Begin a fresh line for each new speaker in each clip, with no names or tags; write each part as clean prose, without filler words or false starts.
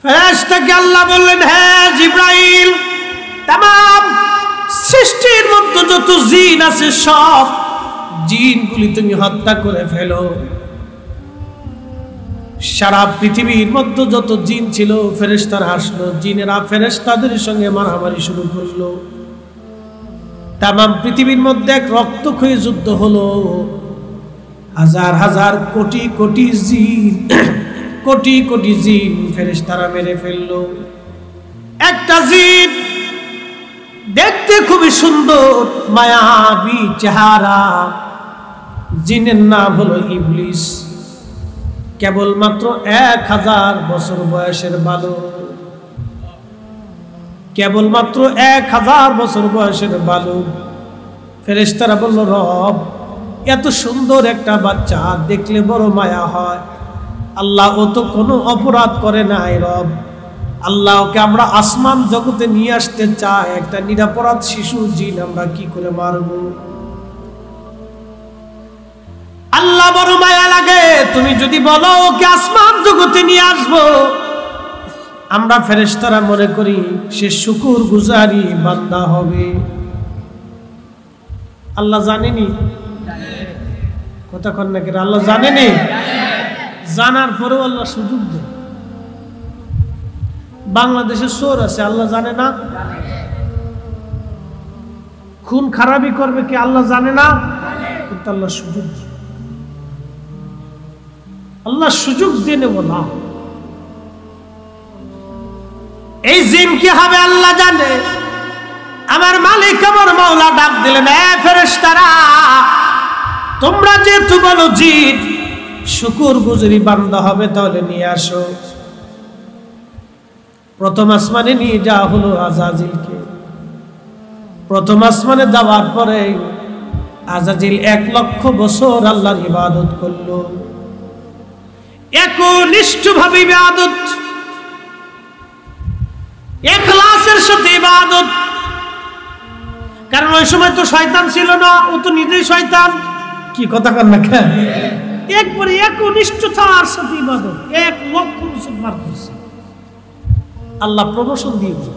ফেরেশতাকে আল্লাহ বললেন, হ্যাঁ জিবরাইল, तमाम সৃষ্টির মধ্যে যত জিন আছে সব জিনগুলি তুমি হত্যা করে ফেলো। সারা পৃথিবীর মধ্যে যত জিন ছিল ফেরেশতারা আসলো, জিনেরা ফেরেশতাদের সঙ্গে মারামারি শুরু করলো। तमाम পৃথিবীর মধ্যে এক রক্তক্ষয়ী যুদ্ধ হলো। হাজার হাজার কোটি কোটি জিন, কোটি কোটি জিন ফেরেশতারা মেরে ফেললো। একটা জিন দেখতে খুবই সুন্দর, মায়াবী চেহারা, জিনের নাম হলো ইবলিস। কেবলমাত্র 1000 বছর বয়সের বালক, কেবলমাত্র 1000 বছর বয়সের বালক। ফেরেশতারা বলল, রব এত সুন্দর একটা বাচ্চা দেখলে বড় মায়া হয়। আল্লাহ ও তো কোনো অপরাধ করে নাই রব, আল্লাহ ওকে আমরা আসমান জগতে নিয়ে আসতে চাই, একটা নিরাপরাধ শিশু জিন আমরা কি করে মারব? আল্লাহ বড় মায়া লাগে, তুমি যদি বলো ওকে আসমান জগতে নিয়ে আসবো, আমরা ফেরেশতারা মনে করি সে শুকর গুজারি বান্দা হবে। আল্লাহ জানেনি কথা কন না কেন? আল্লাহ জানেনি, জানার পরেও আল্লাহ সুযোগ দেয়। বাংলাদেশে চোর আছে, আল্লাহ জানে না? খুন খারাপি করবে কি আল্লাহ জানে না? কিন্তু আল্লাহ সুযোগ, আল্লাহ সুযোগ দিয়ে নেব না। এই জিন কি হবে আল্লাহ জানে। আমার মালিক আমার মাওলা ডাক দিলেন, এ ফেরেশতারা, তোমরা যেহেতু বলো জিন শুকর গুজারি বান্দা হবে, তাহলে নিয়ে আসো। প্রথম আসমানে নিয়ে যাওয়া হলো আজাজিলকে। প্রথম আসমানে যাওয়ার পরে আজাজিল 1 লক্ষ বছর আল্লাহর ইবাদত করলো, একনিষ্ঠভাবে ইবাদত, ইখলাসের সাথে ইবাদত। কারণ ওই সময় তো শয়তান ছিল না, ও তো নিজেই শয়তান। কি কথা কন না কেন? একবারে একনিষ্ঠতার সাথে ইবাদত 1 লক্ষ বছর পার করছে। আল্লাহ প্রমোশন দিয়েছে।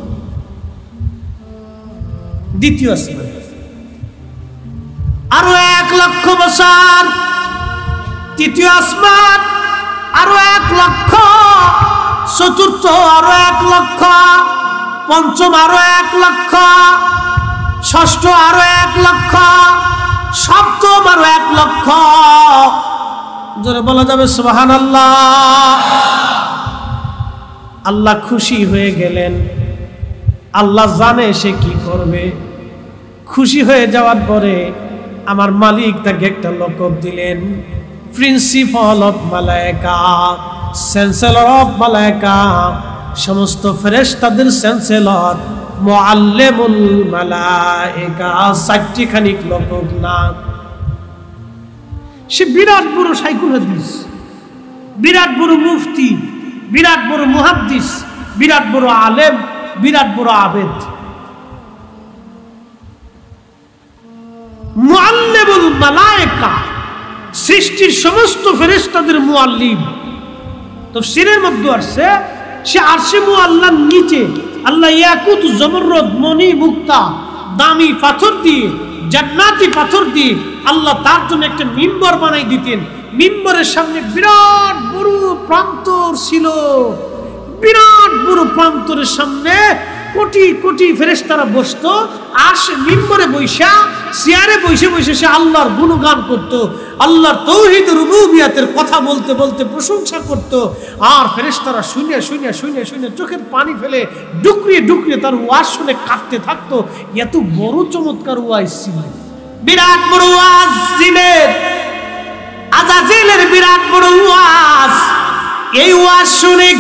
দ্বিতীয় আসমান আরো 1 লক্ষ বছর, তৃতীয় আসমান আরো 1 লক্ষ, চতুর্থ আরো 1 লক্ষ, পঞ্চম আরো 1 লক্ষ, ষষ্ঠ আরো 1 লক্ষ, সপ্তম আরো 1 লক্ষ। জোরে বলা যাবে সুবহানাল্লাহ। আল্লাহ খুশি হয়ে গেলেন। আল্লাহ জানে সে কি করবে। খুশি হয়ে যাওয়ার পরে আমার মালিক তাকে একটা লকব দিলেন, প্রিন্সিপাল অফ মালায়েকা, চ্যান্সেলর অফ মালায়েকা, সমস্ত ফেরেশতাদের চ্যান্সেলর, মুআল্লিমুল মালায়েকা। 4টি খানিক লকব না। সে বিরাট বড় শাইখুল হাদিস, বিরাট বড় মুফতি, বিরাট বড় মুহাদ্দিস, বিরাট বড় আলেম, বিরাট বড় আবেদ। মুআল্লিমুল মালায়েকা, সৃষ্টির সমস্ত ফেরেশতাদের মুআল্লিম। তাফসীরের মধ্যে আসছে সে আরশে মুআল্লার নিচে আল্লাহ ইয়াকুত, জমরদ, মণি, মুক্তা, দামি পাথর দিয়ে, জান্নাতি পাথর দিয়ে আল্লাহ তার জন্য একটা মিম্বর বানাই দিতেন। মিম্বরের সামনে বিরাট বড় প্রান্তর ছিল। বিরাট বড় প্রান্তরের সামনে কোটি কোটি ফেরেশতারা বসতো। আর সে মিম্বরে বৈশা, চেয়ারে বসে বসে সে আল্লাহর গুণগান করত, আল্লাহর তাওহীদ রুবুবিয়াতের কথা বলতে বলতে প্রশংসা করত। আর ফেরেশতারা শুনে শুনে শুনে শুনে চোখের পানি ফেলে ডুকরিয়ে ডুকরিয়ে তার ওয়াজ শুনে কাঁদতে থাকতো। এত বড় চমৎকার ওয়াজ ছিল, বিরাট বড় ওয়াজ ছিলেন আজাজিলের, বিরাট বড় ওয়াজ। এই ওয়াজ শুনে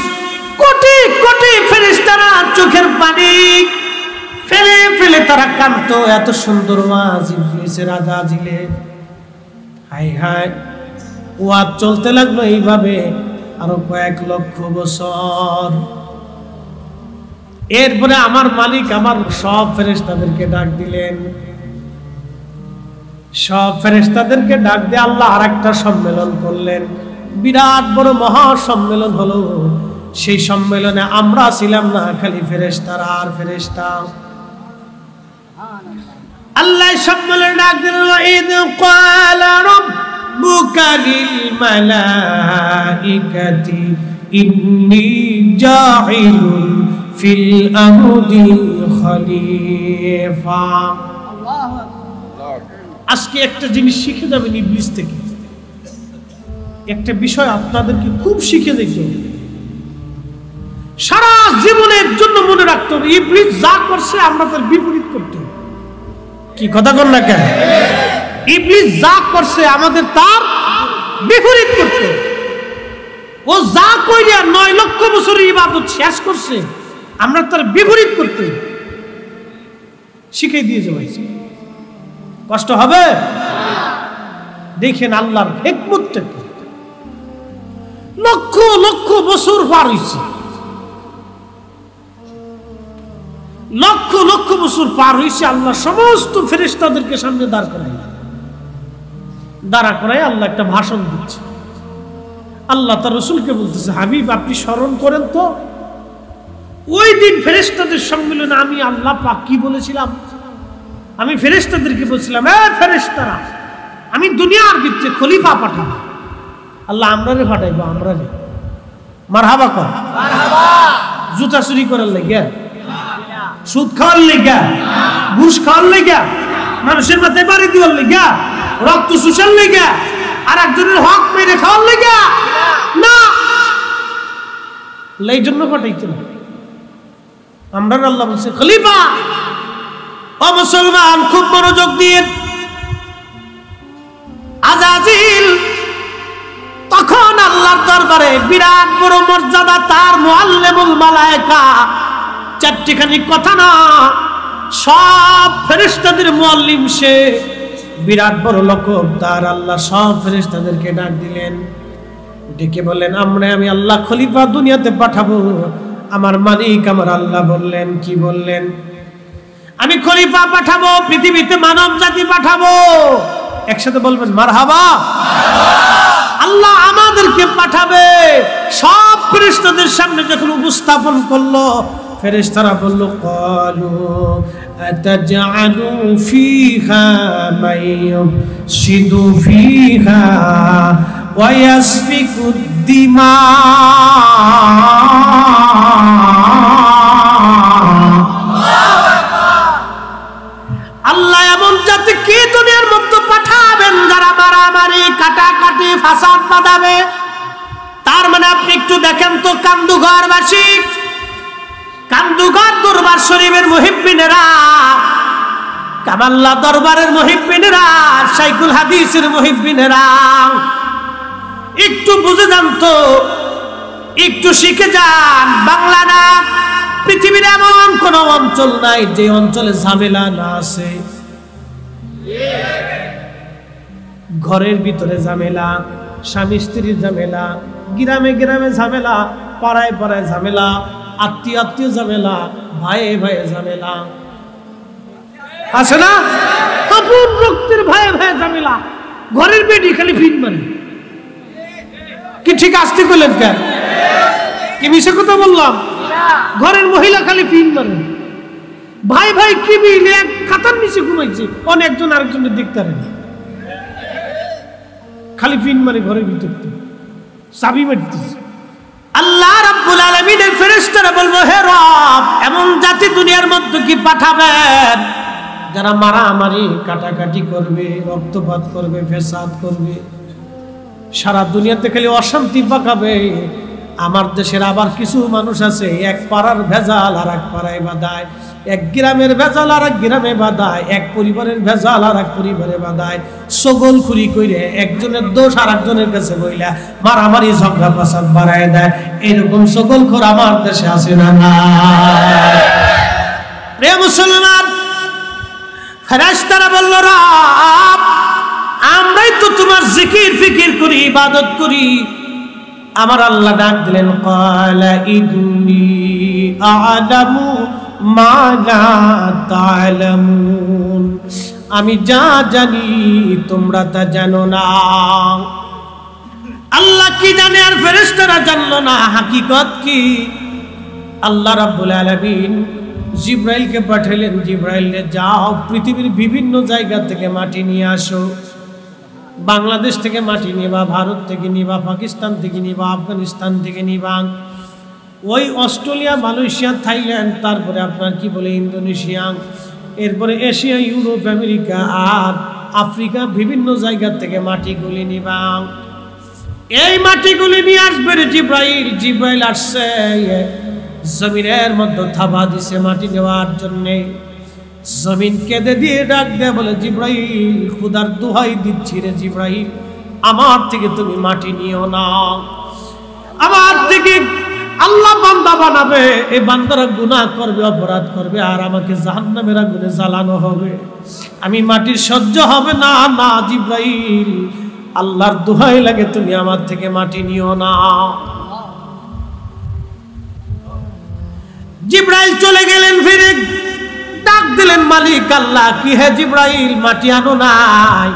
কোটি কোটি ফেরেশতারা চোখের পানি ফেলে ফেলে তারা কাঁদতো। এত সুন্দর ওয়াজ ইবলিসের আজাজিলে। হায় হায়, ওয়াজ চলতে লাগলো এইভাবে আরো কয়েক লক্ষ বছর। এরপরে আমার মালিক আমার সব ফেরেশতাদেরকে ডাক দিলেন। সব ফেরেশতাদেরকে ডাক দিয়ে আল্লাহ আরেকটা সম্মেলন করলেন। বিরাট বড় মহা সম্মেলন হলো। সেই সম্মেলনে আমরা ছিলাম না, খালি ফেরেশতারা আর ফেরেশতা। আল্লাহ সম্মেলনে ডাক দিলেন, ইদ ক্বালা রাব্বুকা লিল মালাইকাতি ইন্নী জাইলুন ফিল আরদি খলিফা। আজকে একটা জিনিস শিখে যাবেন ইবলিস থেকে, একটা বিষয় আপনাদেরকে খুব শিখে যেতে হবে, সারা জীবনের জন্য মনে রাখতে হবে। ইবলিস যা করছে আমরা তার বিপরীত করতে হবে। কি কথা বল না কেন? ইবলিস যা করছে আমাদের তার বিপরীত করতে হবে। ও যা কইরা 9 লক্ষ বছর ইবাদত শেষ করছে, আমরা তার বিপরীত করতে হবে। শিখিয়ে দিয়েছে ভাই, কষ্ট হবে? দেখেন আল্লাহর হিকমতটা কি। লক্ষ লক্ষ বছর পার হয়েছে, লক্ষ লক্ষ বছর পার হয়েছে, আল্লাহ সমস্ত ফেরেশতাদেরকে সামনে দাঁড় করাই আল্লাহ একটা ভাষণ দিচ্ছে। আল্লাহ তার রাসূলকে বলতেছে, হাবিব আপনি স্মরণ করেন তো ওই দিন ফেরেশতাদের সম্মেলনে আমি আল্লাহ পাক কি বলেছিলাম? আমি ফেরেশতাদেরকে বলছিলাম, ফেরেশতারা আমি দুনিয়ার ভিতরে খলিফা পাঠাবো। আল্লাহ আমরারে পাঠাইবো, আমরারে। মারহাবা কর। জুতা চুরি করার লাগিয়া, সুদ খাওয়ার লেগা, ঘুষ খাওয়ার লেগা, মানুষের মাথায় বাড়ি দেওয়ার লেগা, রক্ত চুষার লেগা, আর একজনের হক মেরে খাওয়ার লেগা না। এই জন্য পাঠাইতেন আমরা। আল্লাহ বলছে খলিফা। ও মুসলমান, খুব মনোযোগ দিয়ে, আজাজিল তখন আল্লাহর দরবারে বিরাট বড় মর্যাদা, তার মুআল্লিমুল মালায়েকা। চারটিখানি কথা না, সব ফেরেশতাদের মুআল্লিম সে, বিরাট বড় লকব তার। আল্লাহ সব ফেরেশতাদেরকে ডাক দিলেন, ডেকে বললেন, আমি আল্লাহ খলিফা দুনিয়াতে পাঠাবো। আমার মালিক আমার আল্লাহ বললেন, কি বললেন? আমি খলিফা পাঠাবো, পৃথিবীতে মানব জাতি পাঠাবো। একসাথে বলবেন মারহাবা। আল্লাহ আমাদেরকে পাঠাবে। সব ফেরেশতাদের সামনে যখন উপস্থাপন করলো, ফেরেশতারা বলল, ক্বালু আতাজআলু ফীহা মাইয়ুফসিদু ফীহা ওয়া ইয়াসফিকুদ দিমা। আল্লাহ এমন জাতি কি দুনিয়ার মধ্যে পাঠাবেন যারা মারামারি, কাটাকাটি, ফাসাদ বাঁধাবে? তার মানে আপনি একটু দেখেন তো, কান্দুঘরবাসী, কান্দুঘর দরবার শরীফের মুহিব্বিনেরা, কামাল্লা দরবারের মুহিব্বিনেরা, শাইখুল হাদিসের মুহিব্বিনেরা, একটু বুঝে যান তো, একটু শিখে যান। বাংলা না, পৃথিবীর এমন কোন অঞ্চল নাই যে অঞ্চলে ঝামেলা না আছে। ঘরের ভিতরে ঝামেলা, স্বামী স্ত্রীর ঝামেলা, গ্রামে গ্রামে ঝামেলা, পাড়ায় পাড়ায় ঝামেলা, আত্মীয় আত্মীয় ঝামেলা, ভাইয়ে ভাইয়ে ঝামেলা আছে না? আপন রক্তের ভাইয়ে ভাইয়ে ঝামেলা। ঘরের বেডি খালি ফিন মানে। কি ঠিক আসতে করলেন কেন? কি মিশে কথা বললাম? ঘরের মহিলা খালি ফিন মানে। ভাই ভাই কি মিলে এক খাতার নিচে ঘুমাইছে, অনেকজন আরেকজনের দেখতে পারে না, খালি ফিন মানে ঘরের ভিতর চাবি মারতেছে। আল্লাহ রাব্বুল আলামিনের ফেরেশতারা বলবো, হে রব, এমন জাতি দুনিয়ার মধ্যে কি পাঠাবেন যারা মারামারি, কাটাকাটি করবে, রক্তপাত করবে, ফেসাদ করবে, সারা দুনিয়াতে খালি অশান্তি পাকাবে। আমার দেশের আবার কিছু মানুষ আছে, এক পাড়ার ভেজাল আর এক পাড়ায় বাঁধায়, এক গ্রামের ভেজাল আর এক গ্রামে বাঁধায়, এক পরিবারের ভেজাল আর এক পরিবারে বাঁধায়, সগলখুরি কইরে একজনের দোষ আর একজনের কাছে বইলা মারামারি, ঝগড়া ফাসাদ বাড়ায় দেয়। এরকম সগলখোর আমার দেশে আছে না? না প্রিয় মুসলমান, ফেরেশতারা বলল, রব, আমরাই তো তোমার জিকির ফিকির করি, ইবাদত করি। আমার আল্লাহ ডাক দিলেন, ক্বালা ইন্নী আ'লামু মা লা তা'লামুন। আমি যা জানি তোমরা তা জানো না। আল্লাহ কি জানে আর ফেরেশতারা জানলো না হাকিকত কি। আল্লাহ রাব্বুল আলামিন জিব্রাইলকে পাঠালেন, জিব্রাইলে যাও পৃথিবীর বিভিন্ন জায়গা থেকে মাটি নিয়ে আসো। বাংলাদেশ থেকে মাটি নিবা, ভারত থেকে নিবা, পাকিস্তান থেকে নিবা, আফগানিস্তান থেকে নিবা, ওই অস্ট্রেলিয়া, মালয়েশিয়া, থাইল্যান্ড, তারপরে আপনার কি বলে ইন্দোনেশিয়া, এরপরে এশিয়া, ইউরোপ, আমেরিকা আর আফ্রিকা বিভিন্ন জায়গা থেকে মাটিগুলি নিবা। এই মাটিগুলি নিয়ে আসবে জিব্রাইল। জিব্রাইল আসছে, জমিনের মধ্যে থাবা দিছে মাটি নেওয়ার জন্যে। জমিন কেঁদে দিয়ে ডাক দেয়, বলে জিব্রাইল খুদার দোহাই দিচ্ছি রে জিব্রাইল, আমার থেকে তুমি মাটি নিও না। আমার থেকে আল্লাহ বান্দা বানাবে, এই বান্দারা গুনাহ করবে, অপরাধ করবে, আর আমাকে জাহান্নামের আগুনে জ্বালানো হবে। আমি মাটির সহ্য হবে না। না জিব্রাইল, আল্লাহর দোহাই লাগে তুমি আমার থেকে মাটি নিও না। জিব্রাইল চলে গেলেন, ফিরে ডাক দিলেন মালিক আল্লাহ, কি হে জিব্রাইল মাটি আনো নাই?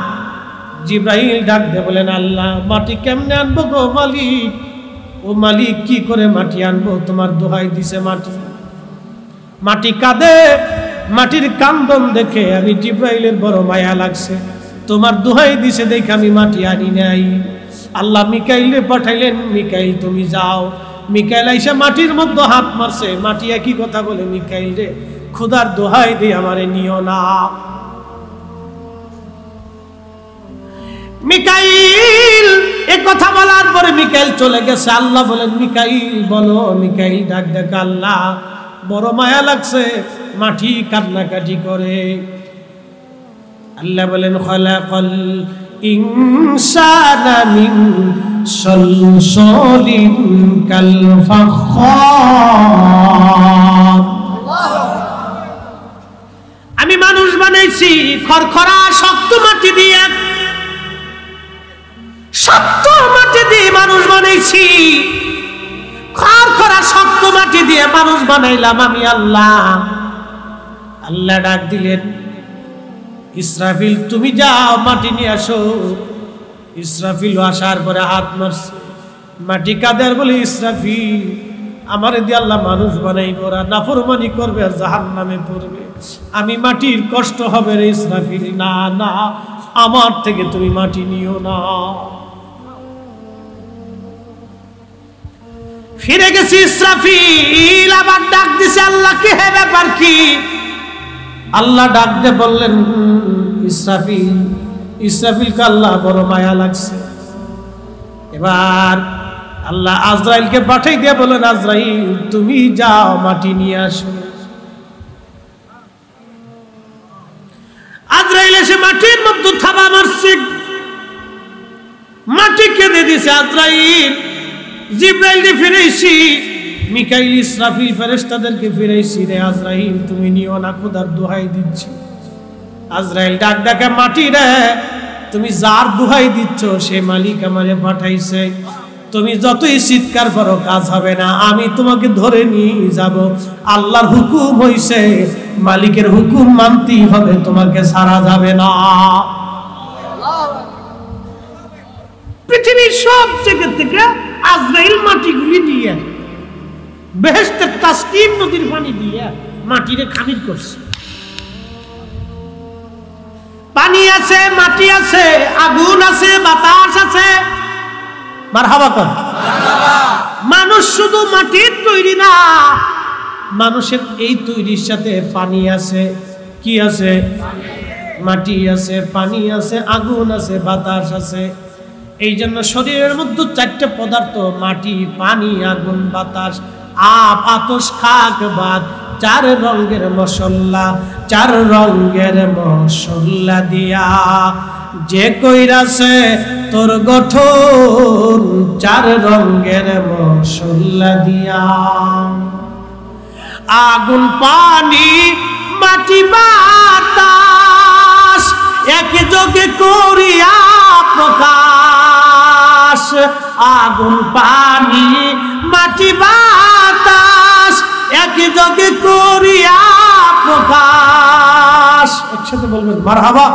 জিব্রাইল ডাক দিয়ে বলেন, আল্লাহ মাটি কেমনে আনবো গো মালিক? ও মালিক কি করে মাটি আনবো? তোমার দোহাই দিছে মাটি। মাটি কাঁদে, মাটির কান্দন দেখে আমি জিব্রাইলের বড় মায়া লাগছে। তোমার দোহাই দিছে দেখে আমি মাটি আনি নাই। আল্লাহ মিকাইলে পাঠাইলেন, মিকাইল তুমি যাও। মিকাইল আইসা মাটির মধ্যে হাত মারছে। মাটি একই কথা বলে, মিকাইল রে খুদার দোহাই দিয়ে আমারে নিও না। মিকাইল এ কথা বলার পরে মিকাইল চলে গেছে। আল্লাহ বলেন, মিকাইল বলো। মিকাইল ডাক দেখ, আল্লাহ বড় মায়া লাগছে, মাটি কান্নাকাটি করে। আল্লাহ বলেন, খালাকাল ইনসানা মিন সালসালিন কাল ফাখার। আমি মানুষ বানাইছি খরখরা শক্ত মাটি দিয়ে। শক্ত মাটি দিয়ে মানুষ বানাইছি, খরখরা শক্ত মাটি দিয়ে মানুষ বানাইলাম আমি আল্লাহ। আল্লাহ ডাক দিলেন, ইসরাফিল তুমি যাও মাটি নিয়ে আসো। ইসরাফিল আসার পরে হাত মারছে, মাটি কাঁদার বলে, ইসরাফিল আমার দিয়ে আল্লাহ মানুষ বানাইব, ওরা নাফরমানি করবে আর জাহান্নামে পড়বে। আমি মাটির কষ্ট হবে রে ইসরাফিল। না না, আমার থেকে তুমি মাটি নিও না। ফিরে গেছি। ইসরাফিল আবার ডাক দিছে, আল্লাহ কি হে ব্যাপার কি? আল্লাহ ডাক দিয়ে বললেন, ইসরাফিল। ইসরাফিলকে আল্লাহ বড় মায়া লাগছে। এবার আল্লাহ আজরাইলকে পাঠাই দিয়ে বলেন, আজরাইল তুমি যাও মাটি নিয়ে আসো। আজরাইল এসে মাটির মধ্যে থাবা মারছে, মাটি কেঁদে দিছে। আজরাইল জিব্রাইলকে ফিরাইছি, মিকাইল ইসরাফিল ফেরেশতাদেরকে ফিরাইছি, রে আজরাইল তুমি নিও না, খোদার দোহাই দিচ্ছি। আজরাইল ডাক ডাকে, মাটি রে তুমি যার দোহাই দিচ্ছ সে মালিক আমারে পাঠাইছে। তুমি যতই চিৎকার করো কাজ হবে না, আমি তোমাকে ধরে নিয়ে যাব। আল্লাহর হুকুম হইছে, মালিকের হুকুম মানতেই হবে, তোমাকে ছাড়া যাবে না। পৃথিবীর সব জায়গা থেকে আজরাইল মাটিগুলি নিয়ে বেহেশতের তাসকিম নদীর পানি দিয়ে মাটিরে খামির করছে। পানি আছে, মাটি আছে, আগুন আছে, বাতাস আছে। মারহাবা কর। মানুষ শুধু মাটির তৈরি না, মানুষের এই তৈরির সাথে পানি আছে। কি আছে? মাটি আছে, পানি আছে, আগুন আছে, বাতাস আছে। এই জন্য শরীরের মধ্যে চারটে পদার্থ, মাটি, পানি, আগুন, বাতাস। আপ, আতস, খাক, বাদ, চার রঙের মশলা। চার রঙের মশলা দিয়া যে কইরাছে তোর গঠন, চার রঙের মশলা দিয়া। আগুন, পানি, মাটি, বাতাস একযোগে করিয়া প্রকাশ। আগুন, পানি, মাটি, বাতাস একযোগে করিয়া প্রকাশ। একসাথে বলবেন মারহাবা।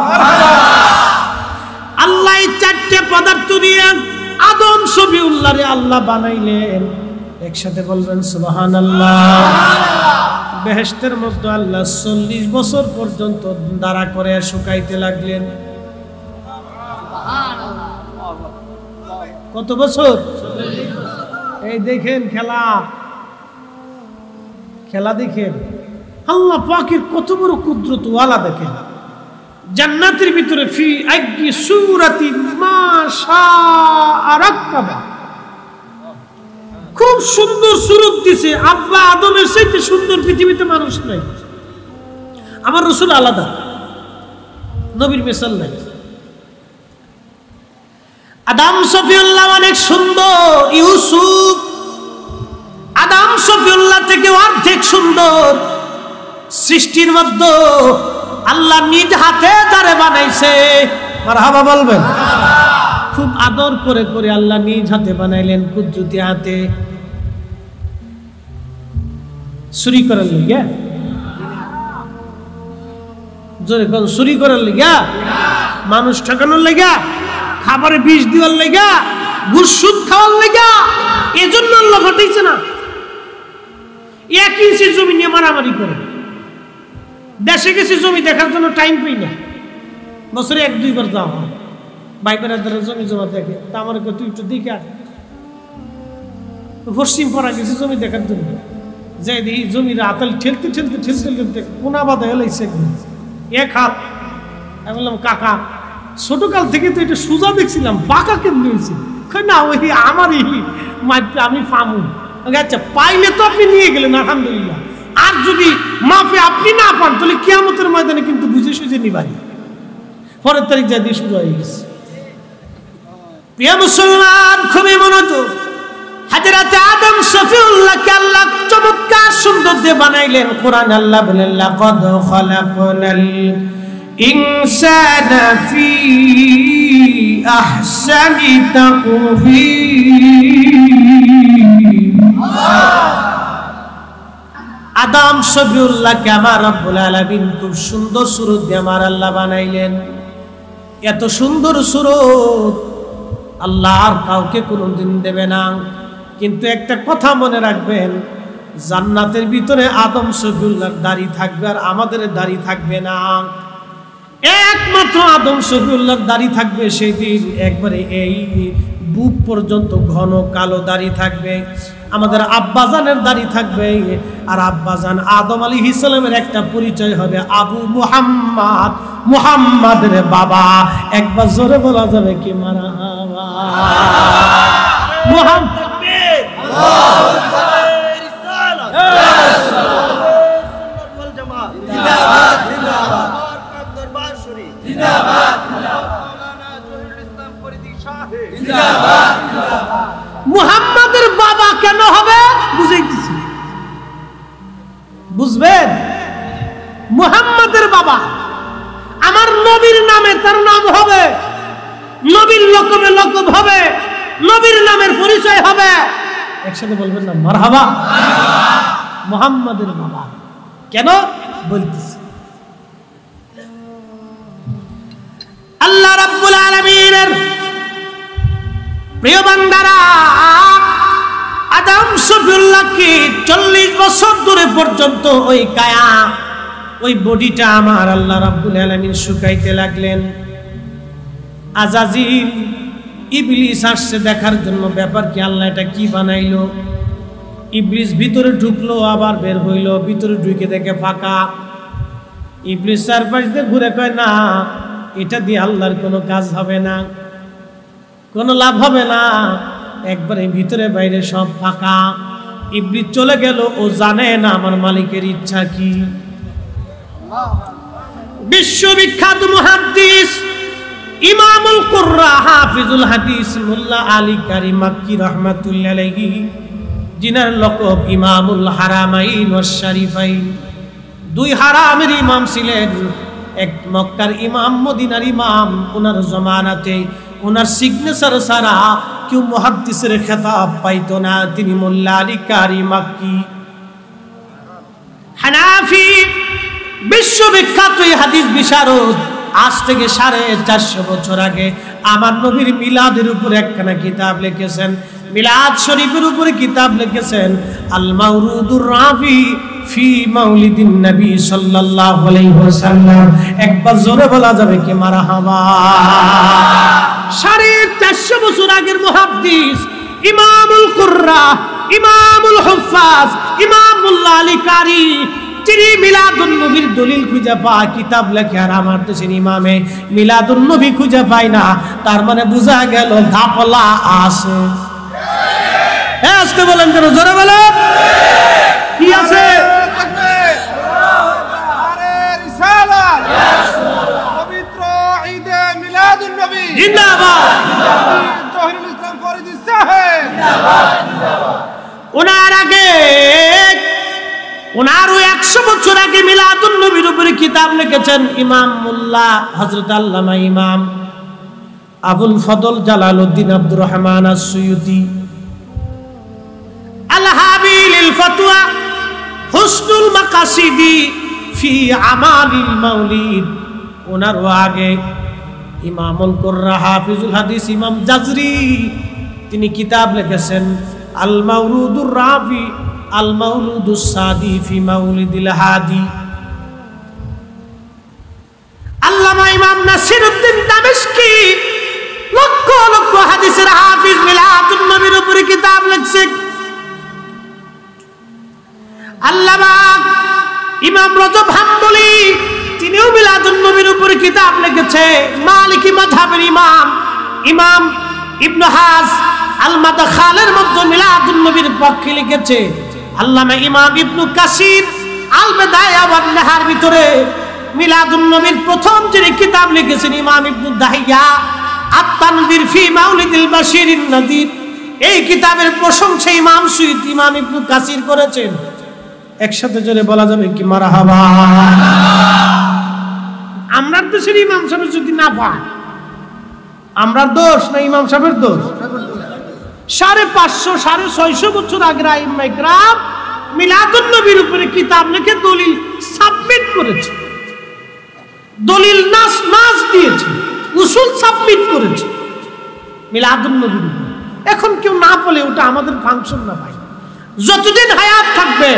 আল্লাহ চারটে পদার্থ নিয়ে আদম শফিউল্লাহরে আল্লাহ বানাইলেন। একসাথে বলবেন সুবহানাল্লাহ। বেহেশতের মধ্যে আল্লাহ 40 বছর পর্যন্ত দাঁড়া করে শুকাইতে লাগলেন। কত বছর? এই দেখেন খেলা, খেলা দেখেন আল্লাহ পাকের কত বড় কুদরত ওয়ালা। দেখেন জান্নাতের ভিতরে ফি আইয়ি সূরাতিন মা শাআ রাক্কাবা, খুব সুন্দর সুরত দিছে। আব্বা আদমের চাইতে সুন্দর পৃথিবীতে মানুষ নাই। আমার রাসূল আলাদা, নবীর মিসাল নাই। আদম শফিউল্লাহ অনেক সুন্দর, ইউসুফ আদম শফিউল্লাহ থেকে অর্ধেক সুন্দর। সৃষ্টির মধ্যে আল্লাহ নিজ হাতে তারে বানাইছে। মারহাবা বলবেন। খুব আদর করে করে আল্লাহ নিজ হাতে বানাইলেন, কুদরতি হাতে। চুরি করার লিগা? জোরে কোন চুরি করার লিগা? মানুষ ঠকানোর লিগা? খাবারে বিষ দেওয়ার লিগা? ঘুষ সুদ খাওয়ার লিগা? এজন্য আল্লাহ পাঠাইছে না। 1 ইঞ্চি জমি নিয়ে মারামারি করে। দেশে গেছে জমি দেখার জন্য টাইম পাই না, বছরে 1-2 বার যাওয়া হয়। ভাই বেড়াদারের জমি জমা দেখে, তা আমার তুই একটু দেখে আস। পশ্চিম পাড়া গেছে জমি দেখার জন্য, যাই দেখি জমির আতাল ঠেলতে ঠেলতে ঠেলতে ঠেলতে কোনা বাধা এলাইছে এক হাত। আমি বললাম কাকা, ছোটকাল থেকে তো এটা সোজা দেখছিলাম, বাঁকা কেমনি হয়েছে? না ওই আমারই মাইতে আমি পামু। আচ্ছা পাইলে তো আপনি নিয়ে গেলেন আলহামদুলিল্লাহ, আর যদি মাফে আপনি না পান তাহলে কিয়ামতের ময়দানে কিন্তু বুঝে সুঝে নিবাই। পরের তারিখ যা দিয়ে সোজা হয়ে গেছে। প্রিয় মুসলমান, খুবই মনোযোগ। হযরত আদম শফিউল্লাহকে আল্লাহ চমৎকার সুন্দর দিয়ে বানাইলেন। কোরআন আল্লাহ বলেন লাকাদ খালাকনাল ইনসানা ফি আহসানি তাকওয়িম। আদম শফিউল্লাহকে আমার রব্বুল আলামিন খুব সুন্দর সুরত দিয়ে আমার আল্লাহ বানাইলেন। এত সুন্দর সুরত আল্লাহ আর কাউকে কোনোদিন দেবে না। কিন্তু একটা কথা মনে রাখবেন, জান্নাতের ভিতরে আদম শফিউল্লাহর দাড়ি থাকবে আর আমাদের দাড়ি থাকবে না। একমাত্র আদম শফিউল্লাহর দাড়ি থাকবে সেদিন একবারে এই বুক পর্যন্ত ঘন কালো দাড়ি থাকবে। আমাদের আব্বাজানের দাড়ি থাকবে, আর আব্বাজান আদম আলাইহিস সালামের একটা পরিচয় হবে আবু মুহাম্মদ, মুহাম্মাদের বাবা। একবার জোরে বলা যাবে কি মারহাবা? মুহাম্মদ মুহাম্মাদের বাবা কেন হবে বুঝাইতেছি, বুঝবেন? মুহাম্মাদের বাবা আমার নবীর নামে তার নাম হবে, নবীর লকবে লকব হবে, নবীর নামের পরিচয় হবে। একসাথে বলবেন না মারহাবা? মুহাম্মাদের বাবা কেন বলতেছি? আল্লাহ রাব্বুল আলামিনের প্রিয় বান্দারা, আদম শফিউল্লাহকে 40 বছর ধরে পর্যন্ত ওই কায়া, ওই বডিটা আমার আল্লাহ রাব্বুল আলামিন শুকাইতে লাগলেন। আজাজিল ইবলিস আসছে দেখার জন্য ব্যাপার কি, আল্লাহ এটা কি বানাইলো। ইবলিস ভিতরে ঢুকলো আবার বের হইলো, ভিতরে ঢুকে দেখে ফাঁকা। ইবলিস চারপাশ দিয়ে ঘুরে কয় না, এটা দিয়ে আল্লাহর কোনো কাজ হবে না, কোনো লাভ হবে না, একবারে ভিতরে বাইরে সব ফাঁকা। ইবলিস চলে গেল, ও জানে না আমার মালিকের ইচ্ছা কি। বিশ্ববিখ্যাত মুহাদ্দিস ইমামুল কুররা হাফিজুল হাদিস মোল্লা আলী কারি মাক্কি রাহমাতুল্লাহ আলাইহি, জিনার লকব ইমামুল হারামাইন ওয়াস শরীফাইন, 2 হারামের ইমাম ছিলেন, এক মক্কার ইমাম, মদিনার ইমাম। ওনার জমানাতে ওনার সিগনেচার ছাড়া কেউ মুহাদ্দিসের খেতাব পাইতো না। তিনি মোল্লা আলী কারি মাক্কি হানাফি, বিশ্ববিখ্যাত হাদিস বিশারদ, আজ থেকে 450 বছর আগে আমার নবীর মিলাদের উপরে একখানা কিতাব লিখেছেন, মিলাদ শরীফের উপরে কিতাব লিখেছেন আল মাওরুদুর রাফি ফি মাউলিদিন নবী সাল্লাল্লাহু আলাইহি ওয়াসাল্লাম। একবার জোরে বলা যাবে কি মারহাবা। 450 বছর আগের মুহাদ্দিস ইমামুল কুররা, ইমামুল হুফাজ, ইমাম মোল্লা আলী কারি, তিনি মিলাদুন নবীর দলিল খুঁজে পায়, কিতাব লেখে। আর আমার দেশের ইমামে মিলাদুন নবী খুঁজে পায় না। তার মানে বোঝা গেল ঘাপলা আছে। হ্যাঁ আজকে বলেন কেন, জোরে বলেন কি আছে?
পবিত্র ঈদে মিলাদুন নবী
জিন্দাবাদ।
জহিরুল ইসলাম ফরিদী সাহেব
ওনার আগে, ওনারও 100 বছর আগে মিলাদুন নবীর উপরে কিতাব লিখেছেন ইমাম মোল্লা হযরত আল্লামা ইমাম আবুল ফদল জালালউদ্দিন আব্দুর রহমান আস-সুয়ুতি। আল হাবিলিল ফতোয়া হুসনুল মাকাসিদি ফি আমালিল মাউলিদ। ওনারও আগে ইমামুল কুররা হাফিজুল হাদিস ইমাম জাজরি, তিনি কিতাব লিখেছেন আল মাওরুদুর রাফি আল মাউলুদুস সাদি ফি মাউলিদিল হাদি। আল্লামা ইমাম নাসিরউদ্দিন দামেশকি লক্ষ লক্ষ হাদিসের হাফিজ, মিলাদুন নবীর উপরে কিতাব লিখছেন। আল্লামা ইমাম রজব হাম্বলি, তিনিও মিলাদুন নবীর উপরে কিতাব লিখেছে। মালিকি মাযহাবের ইমাম ইমাম ইবনে হাজ আল মাদখালের মধ্যে মিলাদুন নবীর পক্ষে লিখেছে। আল্লামা ইমাম ইবনে কাসির আল বিদায়া ওয়ান নিহার ভিতরে মিলাদুন নবীর প্রথম যিনি কিতাব লিখেছেন ইমাম ইবনে দাহিয়া আত-তানযীর ফি মাউলিদিল বাশিরিন নাযীর, এই কিতাবের প্রশংসা ইমাম সুয়ুতি ইমাম ইবনে কাসির করেছেন। একসাথে জোরে বলা যাবে কি মারহাবা। আমরা দেশের ইমাম সাহেব যদি না পায়, আমরা দোষ না ইমাম সাহেবের দোষ? 550 650 বছর আগের আইম্মায়ে কিরাম মিলাদুন নবীর উপরে কিতাব লিখে দলিল সাবমিট করেছে, দলিল নাস দিয়েছে, উসুল সাবমিট করেছে মিলাদুন নবীর উপরে। এখন কেউ না বলে ওটা আমাদের ফাংশন না ভাই। যতদিন হায়াত থাকবে,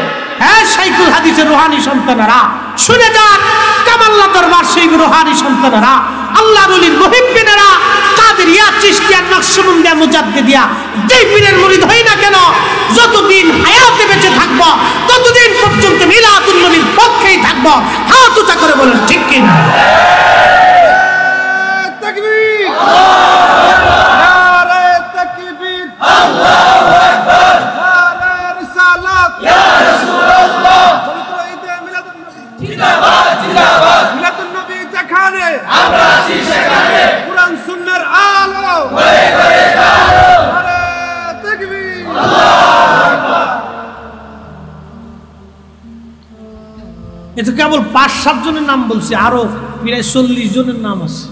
হ্যাঁ শাইখুল হাদিসের রুহানি সন্তানেরা শুনে যান, কামাল্লা দরবার সেই রুহানি সন্তানেরা, আল্লাহর ওলির মুহিব্বিনেরা, কাদেরিয়া, চিশতিয়া, নকশবন্দিয়া, মুজাদ্দিদিয়া, যেই পীরের মুরিদ হই না কেন, যতদিন হায়াতে বেঁচে থাকবো ততদিন পর্যন্ত মিলাদুন নবীর পক্ষেই থাকবো। হাত উঁচা করে বলেন ঠিক কি না?
তাকবীর, নারে তাকবীর, আল্লাহু আকবার, নারে রিসালাত, ইয়া রাসূলুল্লাহ। পবিত্র ঈদে মিলাদুন নবী জিন্দাবাদ, জিন্দাবাদ। মিলাদুন নবী যেখানে আমরা আছি সেখানে কুরআন সুন্নাহর আলো ঘরে ঘরে আলো। নারে তাকবীর, আল্লাহু আকবার।
এটা কেবল 5-7 জনের নাম বলছি, আরো প্রায় 40 জনের নাম আছে।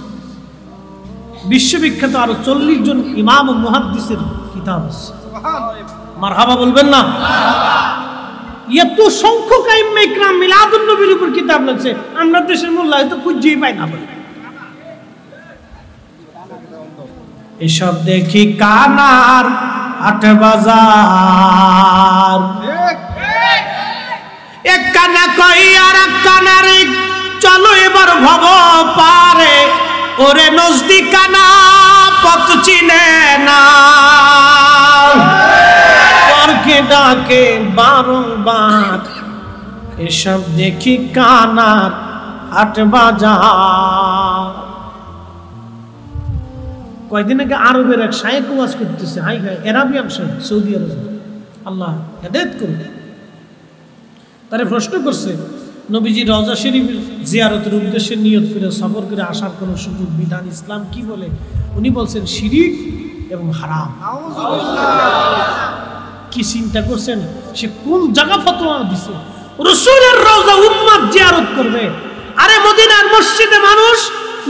বিশ্ববিখ্যাত আরো 40 জন ইমাম ও মুহাদ্দিসের কিতাব আছে। মারহাবা বলবেন না? এত সংখ্যক আইম্মায়ে কিরাম মিলাদুন নবীর উপর কিতাব লিখছে, আমরা দেশের মোল্লা হয়তো খুঁজেই পাই না। এসব দেখি কানার হাট বাজার, এক কানা কই আর এক কানার চলো এবার ভব পারে, ওরে নজদিক কানা পথ চিনে না, পরকে ডাকে বারংবার। এসব দেখি কানার হাট বাজার। কয়েকদিন আগে আরবের এক শায়েখ ওয়াজ করতেছে, হাই হাই আরাবিয়ান শায়েখ, সৌদি আরব, আল্লাহ হেদায়েত করুন। তারে প্রশ্ন করছে, নবীজি রওজা শরীফ জিয়ারতের উদ্দেশ্যে নিয়ত করে সফর করে আসার কোনো সুযোগ বিধান ইসলাম কি বলে? উনি বলছেন শিরিক এবং হারাম। কি চিন্তা করছেন, সে কোন জায়গা ফতোয়া দিছে? রাসূলের রওজা উম্মত জিয়ারত করবে। আরে মদিনার মসজিদে মানুষ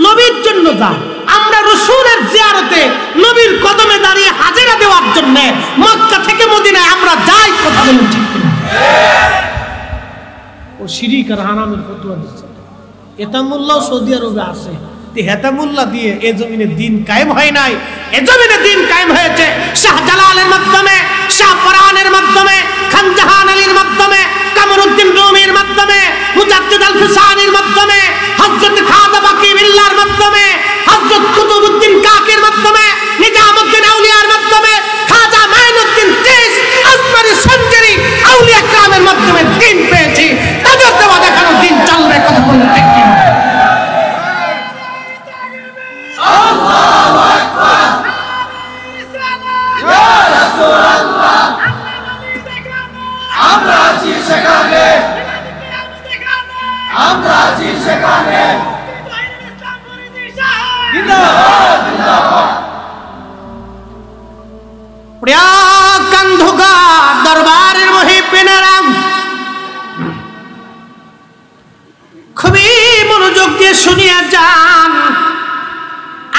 নবীর জন্য যায়, আমরা রাসূলের জিয়ারতে নবীর কদমে দাঁড়িয়ে হাজিরা দেওয়ার জন্য মক্কা থেকে মদিনায় আমরা যাই। কথা বলুন ঠিক কিনা? ও শিরিক আর হারামের ফতোয়া দিচ্ছে। হেতামুল্লাহ সৌদি আরবে আছে, হেতামুল্লাহ দিয়ে এ জমিনে দিন কায়েম হয় নাই, এ জমিনে দিন কায়েম হয়েছে শাহজালালের মাধ্যমে, শাহপরানের মাধ্যমে, খান জাহান আলীর মাধ্যমে, কামরুদ্দিন রুমির মাধ্যমে, মুজাদ্দিদ আল ফিসানির মাধ্যমে, হযরত খাজা বাকি বিল্লাহর মাধ্যমে, হযরত কুতুবউদ্দিন কাকির মাধ্যমে, নিজামউদ্দিন আউলিয়ার মাধ্যমে, খাজা মাইনুদ্দিন চিস আজমারি সঞ্জরি আউলিয়া کرامের মাধ্যমে দিন পেয়েছি। তাদের দেওয়া দেখানো দিন চলবে, কথা বলতে ঠিক কি? আল্লাহু আকবার, ইয়া রাসূলুল্লাহ, আমরা আছি সেখানে, আমরা আছি সেখানে, জিন্দাবাদ জিন্দাবাদ। প্রিয় কান্ধুকা দরবারের মুহিব্বিনেরা, খুবই মনোযোগ দিয়ে শুনিয়া যান।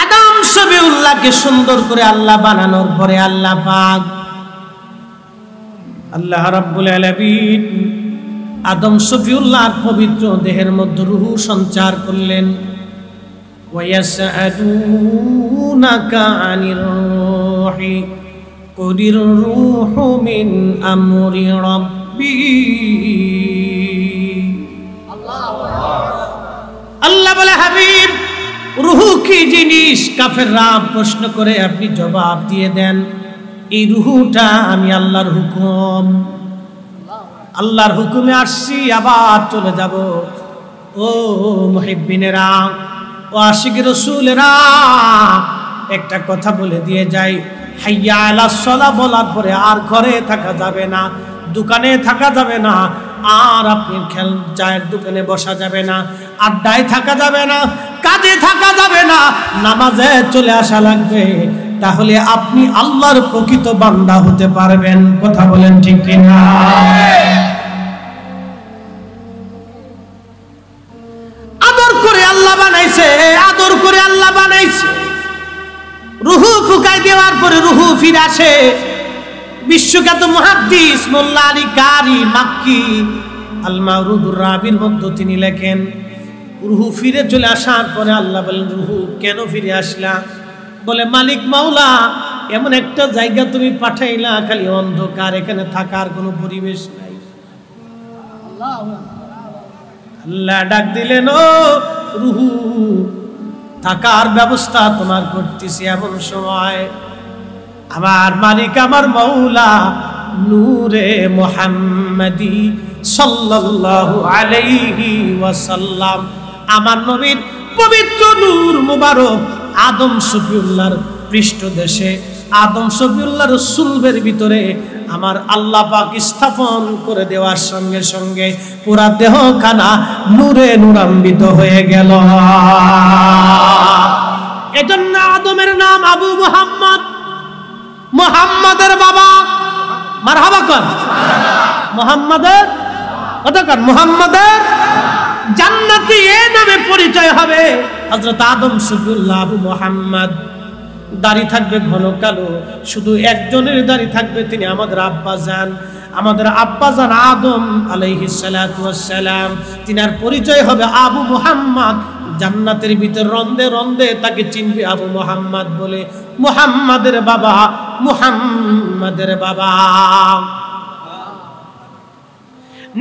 আদম সবিউল্লাহকে সুন্দর করে আল্লাহ বানানোর পরে আল্লাহ পাক আল্লাহ রাব্বুল আলামিন আদম সফিউল্লাহর পবিত্র দেহের মধ্যে রূহ সঞ্চার করলেন। ওয়ায়াসআলুনাকা আনির রূহি কুলির রূহু মিন আমরি রাব্বি। আল্লাহ বলে, হাবিব, রূহ কি জিনিস? কাফেররা প্রশ্ন করে, আপনি জবাব দিয়ে দেন, এই রূহটা আমি আল্লাহর হুকুম, আল্লাহর হুকুমে আসছি, আবার চলে যাব। ও মুহিব্বিনেরা, ও আশিক রাসূলেরা, একটা কথা বলে দিয়ে যাই, হাইয়া আলাস সালাহ বলার পরে আর ঘরে থাকা যাবে না, দোকানে থাকা যাবে না, আর আপনি চায়ের দোকানে বসা যাবে না, আড্ডায় থাকা যাবে না, কাজে থাকা যাবে না, নামাজে চলে আসা লাগবে। তাহলে আপনি আল্লাহর প্রকৃত বান্দা হতে পারবেন। কথা বলেন ঠিক কিনা? আদর করে আল্লাহ বানাইছে, আদর করে আল্লাহ বানাইছে। রুহু ফুকাই দেওয়ার পরে রুহু ফিরে আসে। বিশ্বখ্যাত মুহাদ্দিস মোল্লা আলী কারি মাক্কি আল মাওরুদুর রাবির মধ্যে তিনি লেখেন, রুহু ফিরে চলে আসার পরে আল্লাহ বলেন, রুহু কেন ফিরে আসলা? বলে, মালিক মাওলা, এমন একটা জায়গা তুমি পাঠাইলা, খালি অন্ধকার, এখানে থাকার কোনো পরিবেশ নাই। আল্লাহ ডাক দিলেন, ও রুহু, থাকার ব্যবস্থা তোমার করতেছি। এমন সময় আমার মালিক, আমার মাওলা নূরে মুহাম্মাদি সাল্লাল্লাহু আলাইহি ওয়াসাল্লাম, আমার নবীর পবিত্র নূর মুবারক আদম শফিউল্লাহর পৃষ্ঠদেশে, আদম শফিউল্লাহর সুলবের ভিতরে আমার আল্লাহ পাক স্থাপন করে দেওয়ার সঙ্গে সঙ্গে পুরা দেহখানা নূরে নূরান্বিত হয়ে গেল। এজন্য আদমের নাম আবু মুহাম্মদ, মুহাম্মাদের বাবা। মারহাবা কর। মুহাম্মাদের কথা কর, মুহাম্মাদের জান্নাতি এ নামে পরিচয় হবে। হযরত আদম শফিউল্লাহ আবু মুহাম্মদ। দাড়ি থাকবে ঘন কালো, শুধু একজনের দাড়ি থাকবে, তিনি আমাদের আব্বাজান, আমাদের আব্বাজান আদম আলাইহিস সালাতু ওয়াস সালাম। তিনার পরিচয় হবে আবু মুহাম্মদ। জান্নাতের ভিতর রন্দে রন্দে তাকে চিনবে আবু মুহাম্মদ বলে। মুহাম্মাদের বাবা, মুহাম্মাদের বাবা।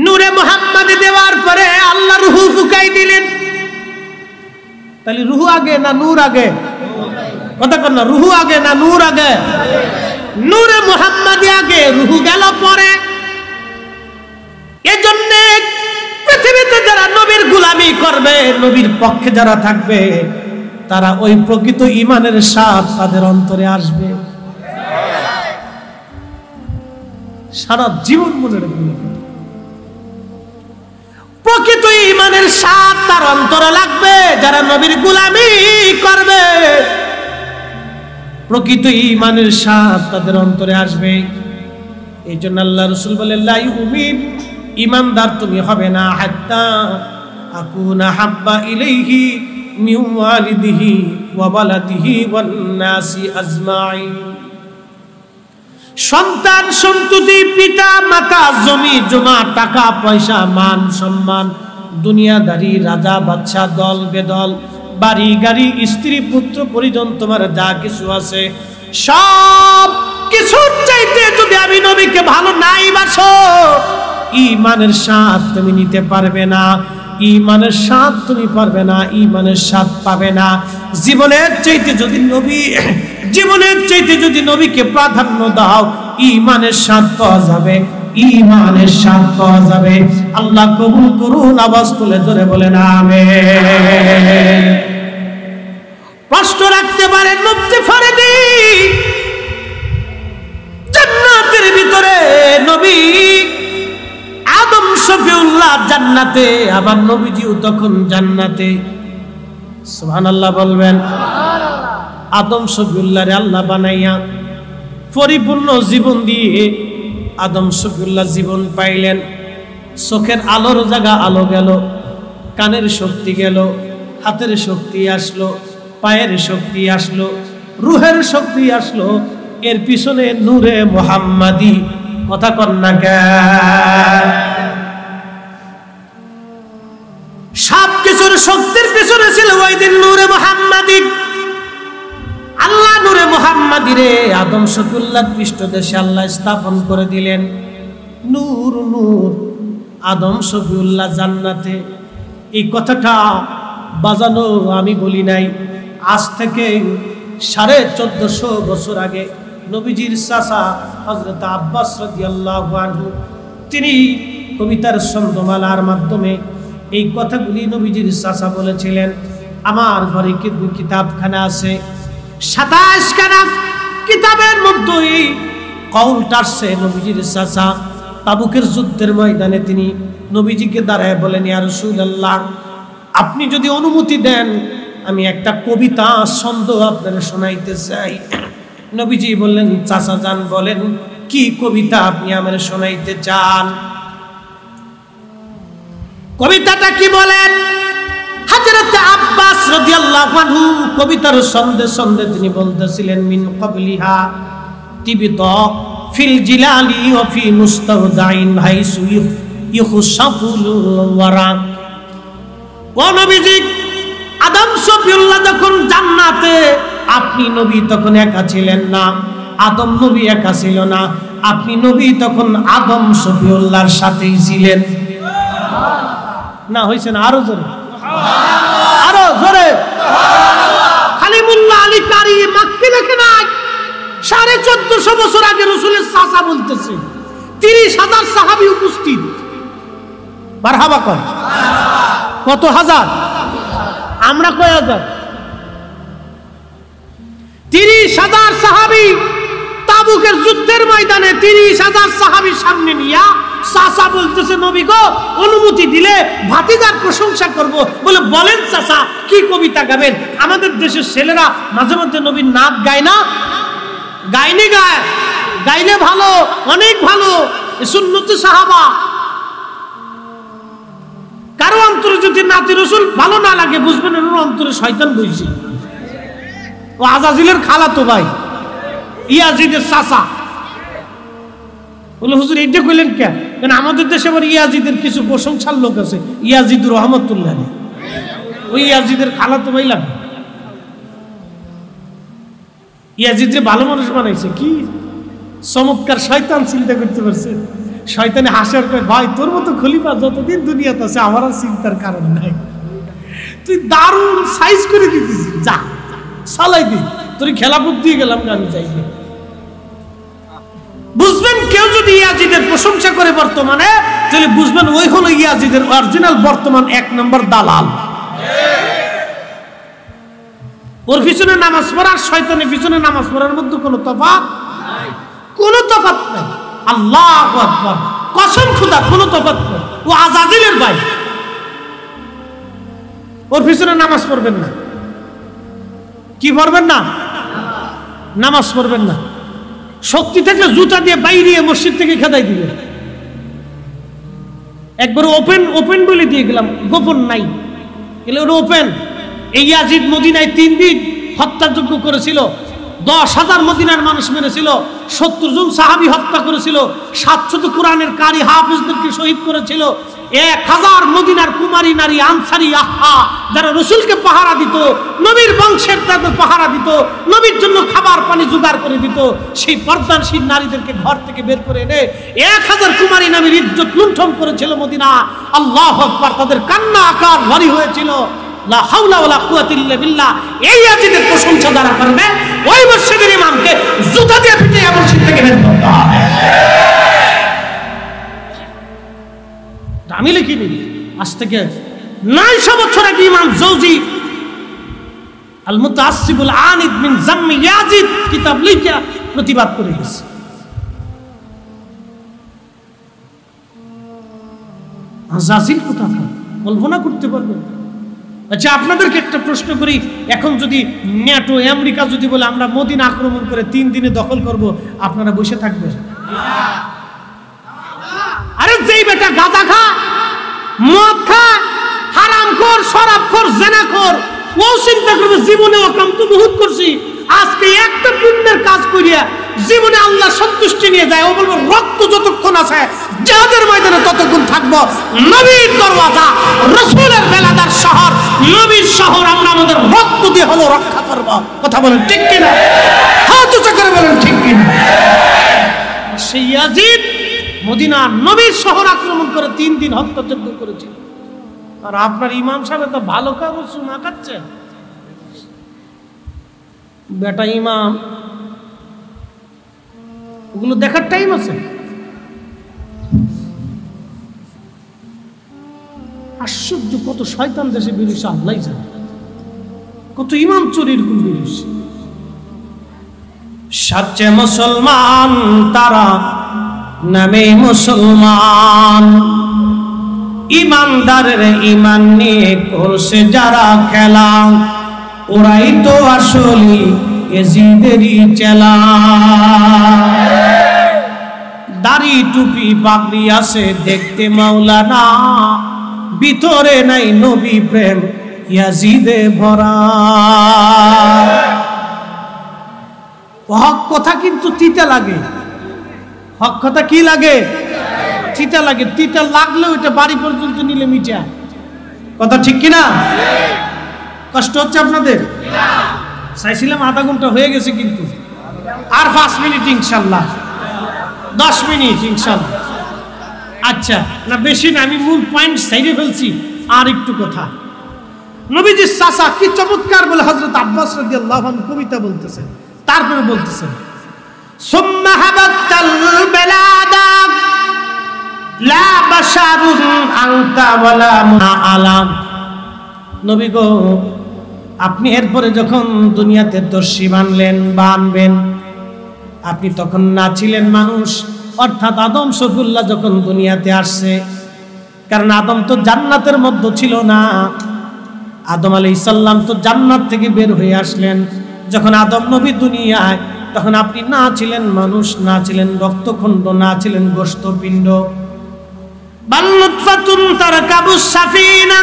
নূরে মুহাম্মদ দেওয়ার পরে আল্লাহ রূহ ফুকাই দিলেন। তাহলে রূহ আগে না নূর আগে? কথা কর না, রূহ আগে না নূর আগে? নূরে মুহাম্মদি আগে, রূহ গেল পরে। এজন্য পৃথিবীতে যারা নবীর গোলামি করবে, নবীর পক্ষে যারা থাকবে, তারা ওই প্রকৃত ঈমানের স্বাদ তাদের অন্তরে আসবে। সারা জীবন মনে রাখবে, প্রকৃত ঈমানের স্বাদ তার অন্তরে লাগবে। যারা নবীর গোলামি করবে, প্রকৃত ঈমানের স্বাদ তাদের অন্তরে আসবে। এই জন্য আল্লাহ রাসূল বলেন, লা ইউমিন, ঈমানদার তুমি হবে না, হাত্তা আকুনা হাব্বা ইলাইহি মিন ওয়ালিদিহি ওয়া ওয়ালাদিহি ওয়ান নাসি আজমাইন। সন্তান সন্ততি, পিতা মাতা, জমি জমা, টাকা পয়সা, মান সম্মান দুনিয়াদারি রাজা বাদশা দল বেদল বাড়ি গাড়ি স্ত্রী পুত্র পরিজন তোমার যা কিছু আছে সব কিছুর চাইতে যদি আমি নবীকে ভালো নাই বাসো, ঈমানের স্বাদ তুমি নিতে পারবে না, ঈমানের স্বাদ তুমি পারবে না, ঈমানের স্বাদ পাবে না। জীবনের চাইতে যদি নবীকে প্রাধান্য দাও, ঈমানের স্বাদ পাওয়া যাবে, ঈমানের স্বাদ পাওয়া যাবে। আল্লাহ কবুল করুন। আওয়াজ তুলে ধরে বলেন আমিন। প্রশ্ন রাখতে পারেন মুফতি ফরিদি, জান্নাতের ভিতরে নবী আদম শফিউল্লাহ জান্নাতে, আবার নবীজিও তখন জান্নাতে। সুবহানাল্লাহ বলবেন। আদম শফিউল্লাহরে আল্লাহ বানাইয়া পরিপূর্ণ জীবন দিয়ে আদম শফিউল্লাহ জীবন পাইলেন। চোখের আলোর জায়গা আলো গেল, কানের শক্তি গেল, হাতের শক্তি আসলো, পায়ের শক্তি আসলো, রুহের শক্তি আসলো। এর পিছনে নূরে মুহাম্মাদি, কথা কন না কেন? সব কিছুর শক্তির পিছনে ছিল ওই দিন নূরে মুহাম্মাদি। আল্লাহ নূরে মুহাম্মাদি রে আদম শফিউল্লাহর পৃষ্ঠদেশে আল্লাহ স্থাপন করে দিলেন। নূর নূর আদম শফিউল্লাহ জান্নাতে। এই কথাটা বাজানো আমি বলি নাই, আজ থেকে 1450 বছর আগে নবীজির চাচা হযরত আব্বাস রাদিয়াল্লাহু আনহু তিনি কবিতার ছন্দমালার মাধ্যমে এই কথাগুলি নবীজির চাচা বলেছিলেন। আমার ঘরে দুই কিতাবখানা আছে, 27 খানা কিতাবের মধ্যে এই কওলটা আসছে। নবীজির চাচা তাবুকের যুদ্ধের ময়দানে তিনি নবীজিকে দাঁড়ায় বলেন, ইয়া রাসূলুল্লাহ, আপনি যদি অনুমতি দেন আমি একটা কবিতা ছন্দ আপনারা শোনাইতে চাই। নবীজি বললেন, চাচা যান, বলেন কি কবিতা আপনি আমারে শোনাইতে চান? কবিতাটা কি বলেন? হযরত আব্বাস রাদিয়াল্লাহু আনহু কবিতার ছন্দে ছন্দে তিনি বলতেছিলেন, মিন ক্বাবলিহা তিবিতা ফিল জিলালি ওয়া ফি মুস্তাওদাইন হাইসু ইখসাফুল ওয়ারা। ও নবীজি, আদম শফিউল্লাহ যখন জান্নাতে, আপনি নবী তখন একা ছিলেন না, আদম নবী একা ছিল না, আপনি নবী তখন আদম শফিউল্লাহর সাথেই ছিলেন। না হইছে না? আরো জোরে, আরো জোরে। খালিমুল্লাহ আলী কারি মাক্কি লেখে নাই, 1450 বছর আগে রাসূলের চাচা বলতেছে 30,000 সাহাবী উপস্থিত। মারহাবা কর। কত হাজার? আমরা কয় হাজার? 30,000 সাহাবী তাবুকের যুদ্ধের ময়দানে 30,000 সাহাবীর সামনে নিয়া চাচা বলতেছে, নবী গো, অনুমতি দিলে ভাতিজার প্রশংসা করব। বলে, বলেন চাচা কি কবিতা গাবেন? আমাদের দেশের ছেলেরা মাঝে মধ্যে নবীর নাচ গায় না? গায়নি? গায়, গাইলে ভালো, অনেক ভালো, সুন্নতে সাহাবা। কারো অন্তরে যদি নাতি রাসূল ভালো না লাগে, বুঝবেন ওর অন্তরে শয়তান বইছে। ও আজাজিলের খালাতো ভাই, ইয়াজিদের চাচা। বলে, হুজুর এইটা কইলেন কেন? কারণ আমাদের দেশে আবার ইয়াজিদের কিছু প্রশংসার লোক আছে, ইয়াজিদুর রহমতুল্লাহ, ওই ইয়াজিদের খালাতো ভাই লাগে। ইয়াজিদরে ভালো মানুষ বানাইছে, কি চমৎকার শয়তান চিন্তা করতে পারছে। শয়তানে হাসার কয়, ভাই তোর মতো খলিফা যতদিন দুনিয়াতে আছে আমার আর চিন্তার কারণ নাই, তুই দারুণ সাইজ করে দিতেছিস, যা চালাই দি, তোর খেলাফত দিয়ে গেলাম, আমি চাইলে। বুঝবেন কেউ যদি ইয়াজিদের প্রশংসা করে বর্তমানে, তাহলে বুঝবেন ওই হলো ইয়াজিদের অরিজিনাল বর্তমান 1 নম্বর দালাল। ওর পিছনে নামাজ পড়ার, শয়তানের পিছনে নামাজ পড়ার মধ্যে কোনো তফাৎ নাই, কোনো তফাৎ নাই। আল্লাহু আকবার, কসম খোদা, কোনো তফাৎ নাই। ও আজাজিলের ভাই, ওর পিছনে নামাজ পড়বেন না। কি পড়বেন না? নামাজ পড়বেন না। শক্তি থেকে জুতা দিয়ে বাইরে মসজিদ থেকে খেদাই দিলেন। একবার ওপেন বলে দিয়ে গেলাম, গোপন নাই, এগুলো ওপেন। এই ইয়াজিদ মদিনায় 3 দিন হত্যাযজ্ঞ করেছিল, 10,000 মদিনার মানুষ মেরেছিল, 70 জন সাহাবী হত্যা করেছিল, 700 কোরআনের কারি হাফেজদেরকে শহীদ করেছিল, 1000 মদিনার কুমারী নারী আনসারী আহা যারা রসুলকে পাহারা দিত, নবীর বংশের তাদের পাহারা দিত, নবীর জন্য খাবার পানি জোগাড় করে দিত, সেই পর্দানশীল নারীদেরকে ঘর থেকে বের করে এনে 1000 কুমারী নারীর ইজ্জত লুণ্ঠন করেছিল মদিনা। আল্লাহু আকবার, তাদের কান্না আকার ভারী হয়েছিল। লা হাওলা ওয়ালা কুওয়াতা ইল্লা বিল্লাহ। এই ইয়াজিদের প্রশংসা যারা করবে ওই মসজিদের ইমামকে জুতা দিয়ে পিটিয়ে মসজিদ থেকে বের করতে হবে। আমি লিখিনি, আজ থেকে 900 বছর আগে ইমাম জৌজি আল মুতাআসসিবুল আনিদ মিন জাম্মি ইয়াজিদ কিতাব লিখে প্রতিবাদ করে গেছে। আজাজিল কথা কল্পনা করতে পারবেন? আচ্ছা, আপনাদেরকে একটা প্রশ্ন করি, এখন যদি ন্যাটো আমেরিকা যদি বলে আমরা মদিনা আক্রমণ করে 3 দিনে দখল করব, আপনারা বসে থাকবেন? আরে যেই বেটা গাঁজা খা, মদ খা, হারামখোর, শরাবখোর, জেনাখোর, ও চিন্তা করবে জীবনে অকাম তো বহুত করছি, আজকে একটা পুণ্যের কাজ করিয়া জীবনে আল্লাহ সন্তুষ্টি নিয়ে যায়। ও বলবো রক্ত যতক্ষণ আছে জিহাদের ময়দানে ততক্ষণ থাকবো। নবীর দরওয়াজা, রাসূলের বেলাদার শহর, নবীর শহর আমরা আমাদের রক্ত দিয়ে হলো রক্ষা করব। কথা বলেন ঠিক কিনা? হাত উঁচু করে বলেন ঠিক কিনা? সেই ইয়াজিদ মদিনা নবীর শহর আক্রমণ করে 3 দিন হত্যাযজ্ঞ করেছিল। আর আপনার ইমাম সাহেব তো ভালো কাগজ শোনা খাচ্ছে। বেটা ইমাম, ওগুলো দেখার টাইম আছে? আশ্চর্য, কত শয়তান দেশে বেরিয়েছে আল্লাহই জানে, কত ইমাম চোর এরকম বেরিয়েছে। সচ্চে মুসলমান তারা নামে মুসলমান, ইমানদারের ইমান নিয়ে করছে যারা খেলা, ওরাই তো আসলে এজিদেরই চেলা। দাড়ি টুপি পাগড়ি আছে দেখতে মাওলানা, ভিতরে নাই নবী প্রেম ইয়াজিদে ভরা। হক কথা কিন্তু তিতা লাগে। হক কথা কি লাগে? তিতা লাগে। তিতা লাগলে ওইটা বাড়ি পর্যন্ত নিলে মিটা। কথা ঠিক কিনা? কষ্ট হচ্ছে আপনাদের? চাইছিলাম আধা ঘন্টা, হয়ে গেছে কিন্তু আর 5 মিনিট ইনশাল্লাহ, 10 মিনিট ইনশাল্লাহ। আচ্ছা, না বেশি না, আমি মূল পয়েন্ট সাইডে ফেলছি। আর একটু কথা, নবীজির চাচা কি চমৎকার বলে হযরত আব্বাস রাদিয়াল্লাহু আনহু কবিতা বলতেছেন, তারপরে বলতেছেন সুম্মা হাবাতাল বেলাদা লা বাশারুন আনতা ওয়ালা মুআলাম। নবী গো, আপনি এরপরে যখন দুনিয়াতে দর্শী বানলেন বা আনবেন, আপনি তখন না ছিলেন মানুষ, অর্থাৎ আদম শফিউল্লাহ যখন দুনিয়াতে আসছে। কারণ আদম তো জান্নাতের মধ্যে ছিল না, আদম আলাইহিস সালাম তো জান্নাত থেকে বের হয়ে আসলেন। যখন আদম নবী দুনিয়ায়, তখন আপনি না ছিলেন মানুষ, না ছিলেন রক্তখণ্ড, না ছিলেন গোশতপিণ্ড। বাল নুতফাতুন তারকাবুস সাফিনা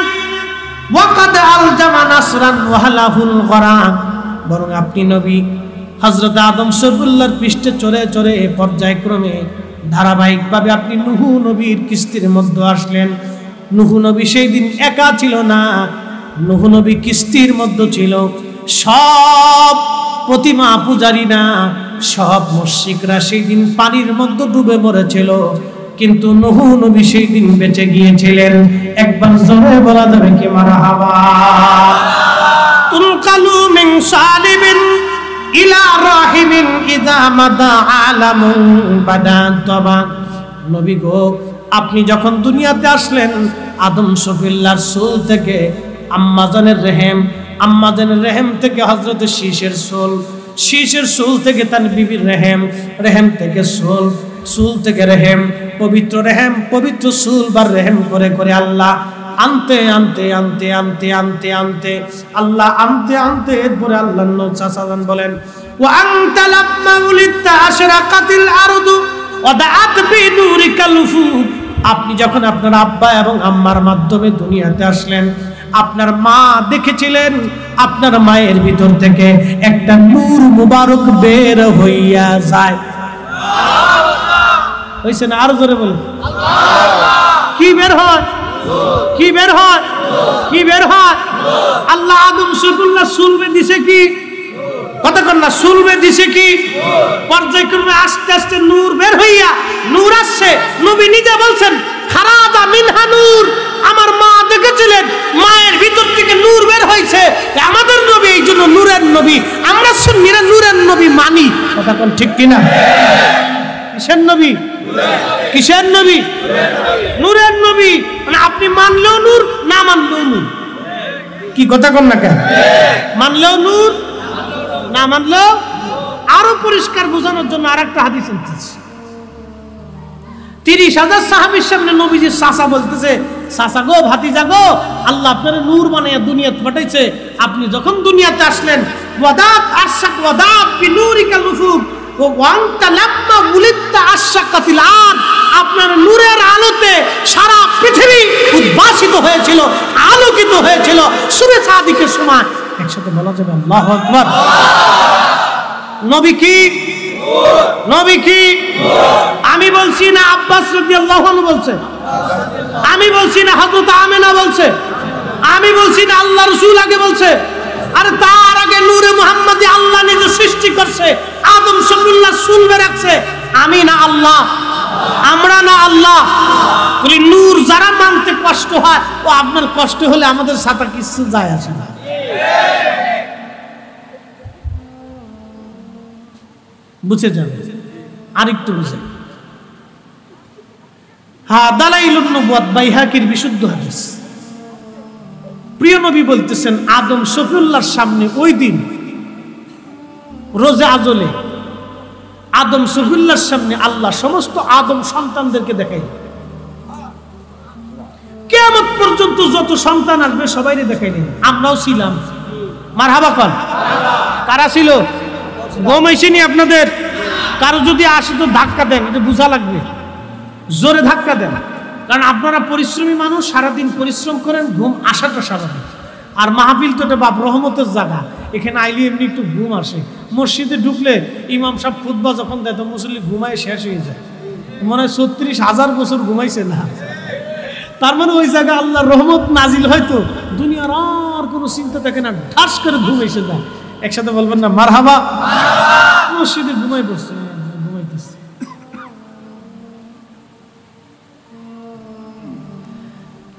ওয়াকাদ আলজামা নাসরান ওয়াহালাহুল গরাম। বরং আপনি নবী হযরত আদম শফিউল্লাহর পৃষ্ঠে চড়ে চড়ে পর্যায়ক্রমে ধারাবাহিকভাবে আপনি নূহ নবীর কিস্তির মধ্যে আসলেন। নূহ নবী সেই দিন একা ছিল না, নূহ নবী কিস্তির মধ্যে ছিল। সব প্রতিমা পূজারীরা, সব মুশরিকরা সেই দিন পানির মধ্যে ডুবে মরেছিল, কিন্তু নূহ নবী সেই দিন বেঁচে গিয়েছিলেন। একবার জোরে বলা যাবে কি মারহাবা? তুলকালু মিন সালিবিন ইলা রাহিমিন ইযা মাদা আলামুন বাদাতবা। নবী গো, আপনি যখন দুনিয়াতে আসলেন, আদম শফিউল্লাহর চুল থেকে আম্মাজানের রেহেম, আম্মাজানের রেহেম থেকে হযরত শীশের চুল, শীশের চুল থেকে তার বিবির রেহেম, রেহেম থেকে চুল, চুল থেকে রেহেম, পবিত্র রেহেম, পবিত্র চুল বার রেহেম করে করে আল্লাহ আনতে আনতে আনতে আনতে আনতে আনতে আল্লাহ আনতে আনতে এরপরে আল্লাহ চাচাজান বলেন ওয়া আনতা লাম্মা উলিদতা আশরাকাতিল আরদু ওয়া দাআত বিনুরিকাল উফুক। আপনি যখন আপনার আব্বা এবং আম্মার মাধ্যমে দুনিয়াতে আসলেন, আপনার মা দেখেছিলেন আপনার মায়ের ভিতর থেকে একটা নূর মুবারক বের হইয়া যায়। হইছে না? আরো জোরে বলুন। কি বের হয়? কি বের হয়? কি বের হয়? আল্লাহ আদম শরীফুল্লাহ সুলবে দিছে কি? কতক্ষণ না সুলবে দিছে কি? পর্যায়ক্রমে আস্তে আস্তে নূর বের হইয়া নূর আসছে। নবী নিজে বলছেন খারাজা মিনহা নূর, আমার মা দেখেছিলেন মায়ের ভিতর থেকে নূর বের হয়েছে। আমাদের নবী এই জন্য নূরের নবী, আমরা সুন্নিরা নূরের নবী মানি। কতক্ষণ ঠিক কিনা? কিসের নবী? কিসের নবী? নূরের নবী। মানে আপনি মানলেও নূর, না মানলেও নূর। কি কথা কন না কেন? মানলেও নূর, না মানলেও। আরো পরিষ্কার বোঝানোর জন্য আরেকটা হাদিস আনতেছি। 30,000 সাহাবীর সামনে নবীজি চাচা বলতেছে, চাচা গো, ভাতিজা গো, আল্লাহ আপনার নূর বানাইয়া দুনিয়াতে পাঠাইছে। আপনি যখন দুনিয়াতে আসলেন ওয়াদাত আশাক ওয়াদাত বিনুরিকাল উফুক ও ওয়ান্তা লাম্মা উলিদতা আশাকাতিল আরদ, আপনার নূরের আলোতে সারা পৃথিবী উদ্ভাসিত হয়েছিল, আলোকিত হয়েছিল সূরা সাদিকের সময়। একসাথে বলা যাবে আল্লাহু আকবার। নবী কি? নবী কি? আমি বলছি না আব্বাস রাদিয়াল্লাহু আনহু বলছে, আমি বলছি না হযরত আমেনা বলছে, আমি বলছি না আল্লাহ রাসূল আগে বলছে। আর তার আগে নূরে মুহাম্মাদি আল্লাহ নিজে সৃষ্টি করছে, আদম শরীফুল্লাহ সুলবে রাখছে। আমি না আল্লাহ, আমরা না আল্লাহ। বলি নূর যারা মানতে কষ্ট হয়, ও আপনার কষ্ট হলে আমাদের সাথে কিছু যায় আসে না। বুঝে যাবে, আরেকটু বুঝে। হ্যাঁ, দালাইলুন নবুওয়াত বাইহাকির বিশুদ্ধ হাদিস। প্রিয় নবী বলতেছেন আদম শফিউল্লাহর সামনে ওই দিন রোজা আজলে আদম শফিউল্লাহর সামনে আল্লাহ সমস্ত আদম সন্তানদেরকে দেখাইল। কিয়ামত পর্যন্ত যত সন্তান আসবে সবাইকে দেখাইলেন। আমরাও ছিলাম। মারহাবা কন। কারা ছিল? ঘুম আইসেনি আপনাদের? কারো যদি আসে তো ধাক্কা দেন, এটা বোঝা লাগবে, জোরে ধাক্কা দেন। কারণ আপনারা পরিশ্রমী মানুষ, সারাদিন পরিশ্রম করেন, ঘুম আসাটা স্বাভাবিক। আর মাহফিল তো এটা বাপ রহমতের জায়গা, এখানে আইলে এমনি একটু ঘুম আসে। মসজিদে ঢুকলে ইমাম সাহেব খুতবা যখন দেয় তো মুসল্লি ঘুমায় শেষ হয়ে যায়, মনে হয় 36,000 বছর ঘুমাইছে না। তার মানে ওই জায়গায় আল্লাহর রহমত নাজিল হয়তো, দুনিয়ার আর কোনো চিন্তা থাকে না, ঠাস করে ঘুম এসে যায়। একসাথে বলবেন না মারহাবা। মসজিদে ঘুমাই পড়ছে, ঘুমাইতেছে।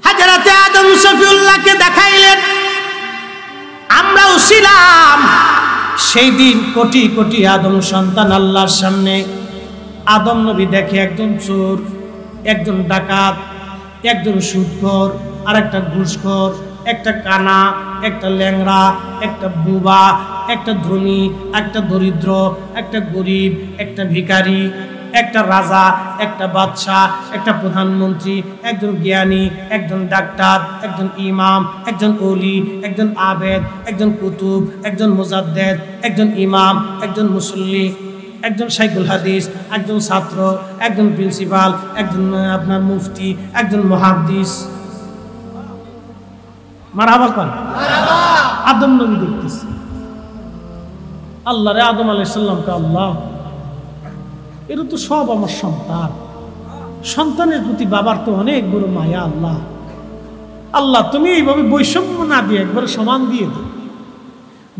হযরতে আদম শফিউল্লাহকে দেখাইলেন। আমরাও ছিলাম সেই দিন কোটি কোটি আদম সন্তান আল্লাহর সামনে। আদম নবী দেখে একজন চোর, একজন ডাকাত, একজন সুদখোর, আর একটা ঘুষখোর, একটা কানা, একটা ল্যাংড়া, একটা বুবা, একটা ধনী, একটা দরিদ্র, একটা গরিব, একটা ভিখারি, একটা রাজা, একটা বাদশাহ, একটা প্রধানমন্ত্রী, একজন জ্ঞানী, একজন ডাক্তার, একজন ইমাম, একজন ওলি, একজন আবেদ, একজন কুতুব, একজন মুজাদ্দেদ, একজন ইমাম, একজন মুসল্লি, একজন শাইখুল হাদিস, একজন ছাত্র, একজন প্রিন্সিপাল, একজন আপনার মুফতি, একজন মুহাদ্দিস। মারহাবা কর। আদম নবী দেখতেছে আল্লাহ রে, আদম আলাইহিস সালামকে আল্লাহ, এরা তো সব আমার সন্তান। সন্তানের প্রতি বাবার তো অনেক বড় মায়া। আল্লাহ, আল্লাহ তুমি এইভাবে বৈষম্য না দিয়ে একবারে সমান দিয়ে দাও।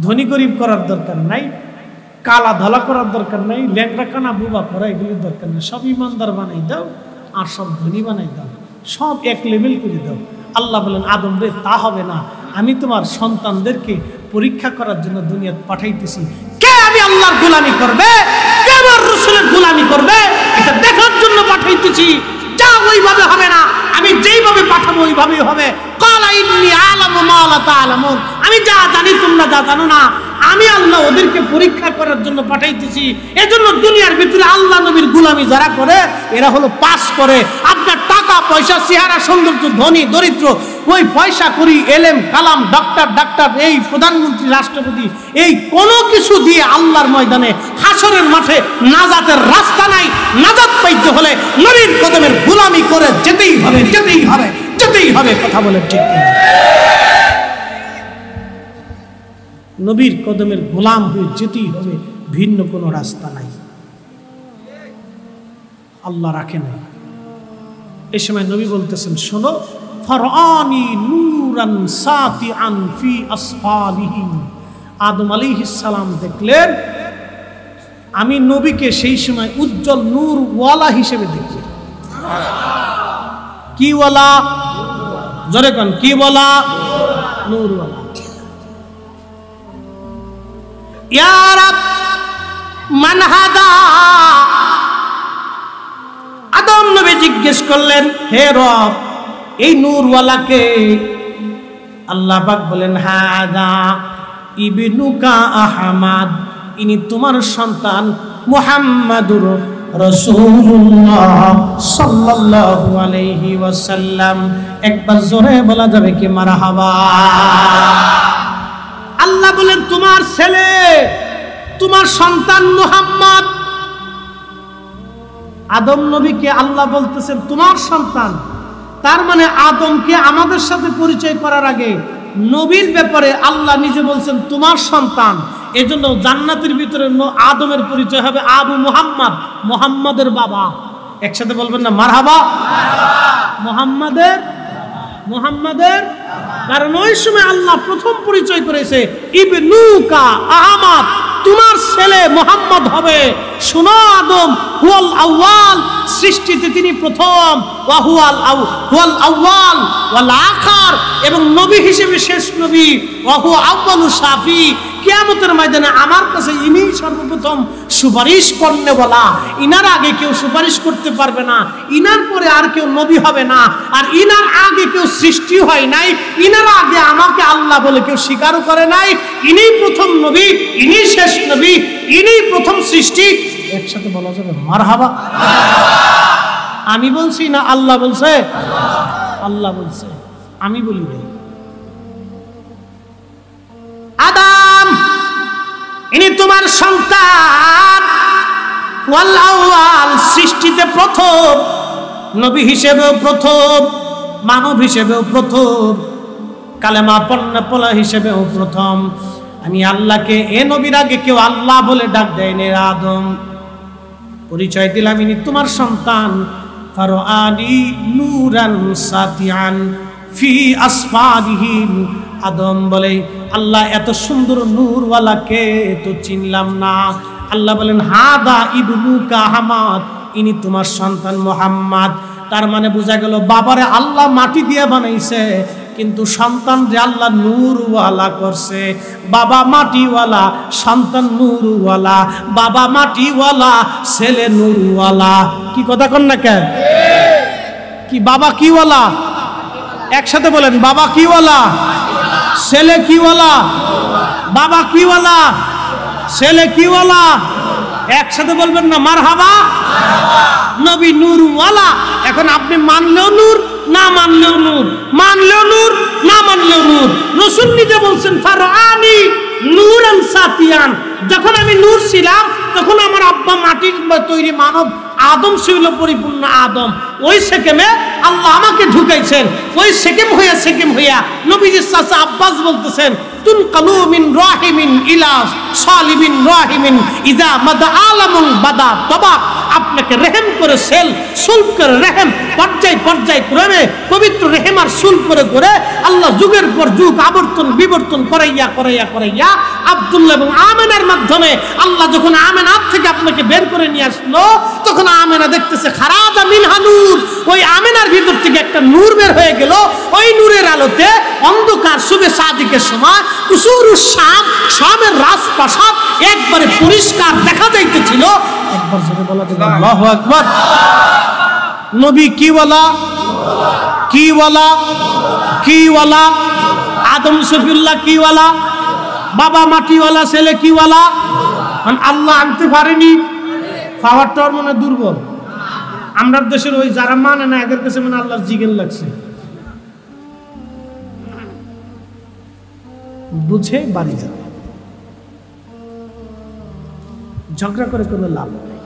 ধনী গরিব করার দরকার নাই, কালা ধলা করার দরকার নাই, ল্যাংড়া কানা বুবা করা এগুলির দরকার নেই। সব ইমানদার বানাই দাও আর সব ধনী বানাই দাও, সব এক লেভেল করে দাও। আল্লাহ বলেন আদম রে, তা হবে না, আমি তোমার সন্তানদেরকে পরীক্ষা করার জন্য দুনিয়াতে পাঠাইতেছি। কে আমি আল্লাহর গোলামি করবে, কে আমার রাসূলের গোলামি করবে, এটা দেখার জন্য পাঠাইতেছি। যা ওইভাবে হবে না, আমি যেইভাবে পাঠাবো ওইভাবেই হবে। ক্বালা ইন্নী আ'লামু মা লা তা'লামুন, আমি যা জানি তোমরা যা জানো না। আমি আল্লাহ ওদেরকে পরীক্ষা করার জন্য পাঠাইতেছি। এজন্য দুনিয়ার ভিতরে আল্লাহ নবীর গোলামি যারা করে এরা হলো পাস করে। আপনার টাকা পয়সা, চেহারা, সৌন্দর্য, ধনী দরিদ্র, ওই পয়সা করি, এলেম কালাম, ডাক্তার, এই প্রধানমন্ত্রী, রাষ্ট্রপতি, এই কোনো কিছু দিয়ে আল্লাহর ময়দানে হাসরের মাঠে নাজাতের রাস্তা নাই। নাজাত পাইতে হলে নবীর কদমের গোলামি করে যেতেই হবে। কথা বলে ঠিক কিনা? নবীর কদমের গোলাম হয়ে যেতেই হবে, ভিন্ন কোনো রাস্তা নাই। আল্লাহ রাখে নাই। এই সময় নবী বলতেছেন, শোনো, ফারআনি নূরান সাতিআন ফি আসফালিহি। আদম আলাইহিস সালাম দেখলেন, আমি নবীকে সেই সময় উজ্জ্বল নূর ওয়ালা হিসেবে দেখি। কি ওয়ালা? জোরে কোন, কি ওয়ালা? নূর ওয়ালা। ইয়া রাব মান হাদা। আদম নবী জিজ্ঞেস করলেন, হে রব, এই নূরওয়ালাকে? আল্লাহ পাক বলেন, হাদা ইবনুকা আহমদ, ইনি তোমার সন্তান মুহাম্মাদুর রাসূলুল্লাহ সাল্লাল্লাহু আলাইহি ওয়াসাল্লাম। একবার জোরে বলা যাবে কি মারহাবা? আল্লাহ বলেন, তোমার ছেলে, তোমার সন্তান মুহাম্মদ। আদম নবীকে আল্লাহ বলতেছেন তোমার সন্তান। তার মানে আদমকে আমাদের সাথে পরিচয় করার আগে নবীর ব্যাপারে আল্লাহ নিজে বলছেন তোমার সন্তান। এজন্য জান্নাতের ভিতরে আদমের পরিচয় হবে আবু মুহাম্মদ, মুহাম্মাদের বাবা। একসাথে বলবেন না মারহাবা? মুহাম্মাদের, মুহাম্মাদের। কারণ ওই সময় আল্লাহ প্রথম পরিচয় করেছে ইবনুকা আহমদ, তোমার ছেলে মুহাম্মদ হবে। শোনো আদম, হুয়াল আউয়াল, সৃষ্টিতে তিনি প্রথম, ওয়া হুয়াল আউয়াল ওয়াল আখির, এবং নবী হিসেবে শেষ নবী, ওয়া হুয়া আউয়ালু শাফি। কিয়ামতের ময়দানে আমার কাছে ইনি সর্বপ্রথম সুপারিশ করনে বলা। ইনার আগে কেউ সুপারিশ করতে পারবে না, ইনার পরে আর কেউ নবী হবে না, আর ইনার আগে কেউ সৃষ্টি হয় নাই, ইনার আগে আমাকে আল্লাহ বলে কেউ স্বীকারও করে নাই। ইনি প্রথম নবী, ইনি শেষ নবী, ইনি প্রথম সৃষ্টি। একসাথে বলা যাবে মারহাবা? আমি বলছি না আল্লাহ বলছে? আল্লাহ বলছে, আমি বলি না। আদম, ইনি তোমার সন্তান, ওয়াল আউয়াল, সৃষ্টিতে প্রথম, নবী হিসেবেও প্রথম, মানব হিসেবেও প্রথম, কালেমা পড়া হিসেবেও প্রথম। আমি আল্লাহকে এ নবীর আগে কেউ আল্লাহ বলে ডাক দেয়নি। আদম পরিচয় দিলাম, ইনি তোমার সন্তান। ফারআনি নূরান সাতিআন ফি আসফারিহি। আদম বলে, আল্লাহ এত সুন্দর নূরওয়ালাকে তো চিনলাম না। আল্লাহ বলেন, হাদা ইবনুকা আহমদ, ইনি তোমার সন্তান মুহাম্মদ। তার মানে বোঝা গেল বাবারে আল্লাহ মাটি দিয়ে বানাইছে, কিন্তু সন্তান যে আল্লাহ নূরওয়ালা করছে। বাবা মাটিওয়ালা, সন্তান নূরওয়ালা, বাবা মাটিওয়ালা, ছেলে নূরওয়ালা। কি কথা কন না কেন? কি বাবা কিওয়ালা? একসাথে বলেন, বাবা কিওয়ালা? ছেলে কিওয়ালা? বাবা কিওয়ালা? ছেলে কিওয়ালা? একসাথে বলবেন না মারহাবা? নবী নূরওয়ালা। এখন আপনি মানলেও নূর, না মানলেও নূর, মানলেও নূর, না মানলেও নূর। রাসূল নিজে বলছেন, ফারআনি নূরান সাতিয়ান। যখন আমি নূর ছিলাম তখন আমার আব্বা মাটির তৈরি মানব আদম ছিল, পরিপূর্ণ আদম। ওই সেকেমে আল্লাহ আমাকে ঢুকাইছেন। ওই সেকেম হইয়া নবীজির চাচা আব্বাস বলতেছেন, তুনকালু মিন রাহিমিন ইলা সালিবিন রাহিমিন ইযা মাদা আলামুল বাদা তবা। আপনাকে রেহেম করে সেল, সুলভ করে রেহেম, পর্যায় ক্রমে পবিত্র রেহেম আর সুলভ করে আল্লাহ যুগের পর যুগ আবর্তন বিবর্তন করাইয়া আব্দুল্লাহ এবং আমেনার মাধ্যমে আল্লাহ যখন আমেনার থেকে আপনাকে বের করে নিয়ে আসলো, তখন আমেনা দেখতেছে খারাজা মিনহা নূর। ওই আমেনার ভিতর থেকে একটা নূর বের হয়ে গেল। ওই নূরের আলোতে অন্ধকার শুভে সাদিকের সময় কুসুরুস শাম, শামের রাজপ্রাসাদ একবারে পরিষ্কার দেখা যাইতেছিল। একবার জোরে বলা যাবে আল্লাহু আকবার। নবী কিওয়ালা? আদম সফিউল্লাহ কিওয়ালা? বাবা মাটিওয়ালা, ছেলে কিওয়ালা? আল্লাহ আনতে পারেনি, পাওয়ারটার মনে দুর্বল। আমরা দেশের ওই যারা মানে না, এদের কাছে মানে আল্লাহর জিগেল লাগছে, বুঝে বাড়ি যাবে। ঝগড়া করে কোনো লাভ নেই।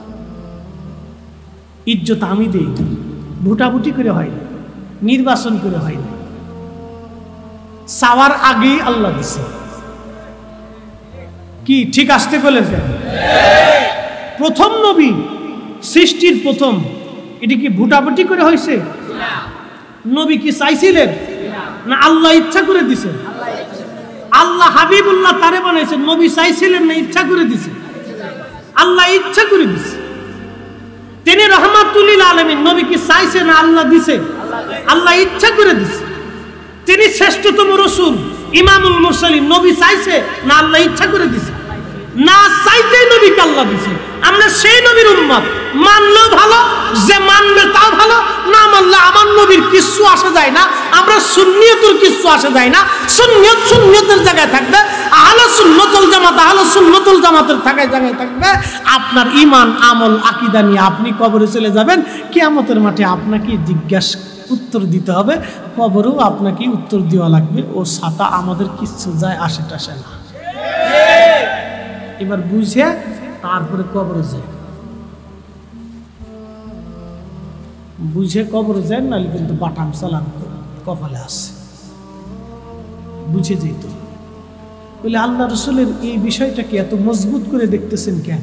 ইজ্জত আমি দেই, ভুটাভুটি করে হয় না, নির্বাচন করে হয় না, চাওয়ার আগেই আল্লাহ দিছে। কি ঠিক আসতে বলেছেন? প্রথম নবী সৃষ্টির প্রথম, এটি কি ভুটাভুটি করে হয়েছে? নবী কি চাইছিলেন না আল্লাহ ইচ্ছা করে দিছে? আল্লাহ হাবিবুল্লাহ তারে বানাইছে, নবী চাইছিলেন না ইচ্ছা করে দিছে? আল্লাহ ইচ্ছা করে দিছে। তিনি রহমাতুল লিল আলামিন, নবী কি চাইছে না আল্লাহ দিছে? আল্লাহ ইচ্ছা করে দিছে। তিনি শ্রেষ্ঠতম রাসূল, ইমামুল মুরসালিন, নবী চাইছে না আল্লাহ ইচ্ছা করে দিছে? না চাইতেই নবীকে আল্লাহ দিছে। আমরা সেই নবীর উম্মত, মানলেও ভালো, যে মানবে তাও ভালো, না মানলে আমার নবীর কিচ্ছু আসে যায় না। আমরা সুন্নিয়তের কিচ্ছু আসে যায় না। সুন্নিয়ত সুন্নিয়তের জায়গায় থাকবে, আহলে সুন্নাতুল জামাত আহলে সুন্নাতুল জামাতের জায়গায় থাকবে। আপনার ঈমান আমল আকীদা নিয়ে আপনি কবরে চলে যাবেন, কিয়ামতের মাঠে আপনাকে জিজ্ঞাসা উত্তর দিতে হবে, কবরেও আপনাকে উত্তর দেওয়া লাগবে। ও সাতা আমাদের কিচ্ছু যায় আসে টাসে না। এবার বুঝে তারপরে কবরে যায়, বুঝে কবরে যায়, নাহলে কিন্তু বাটাম চালান কপালে আসে। বুঝে যেত বলে আল্লাহ রসুলের এই বিষয়টাকে এত মজবুত করে দেখতেছেন কেন?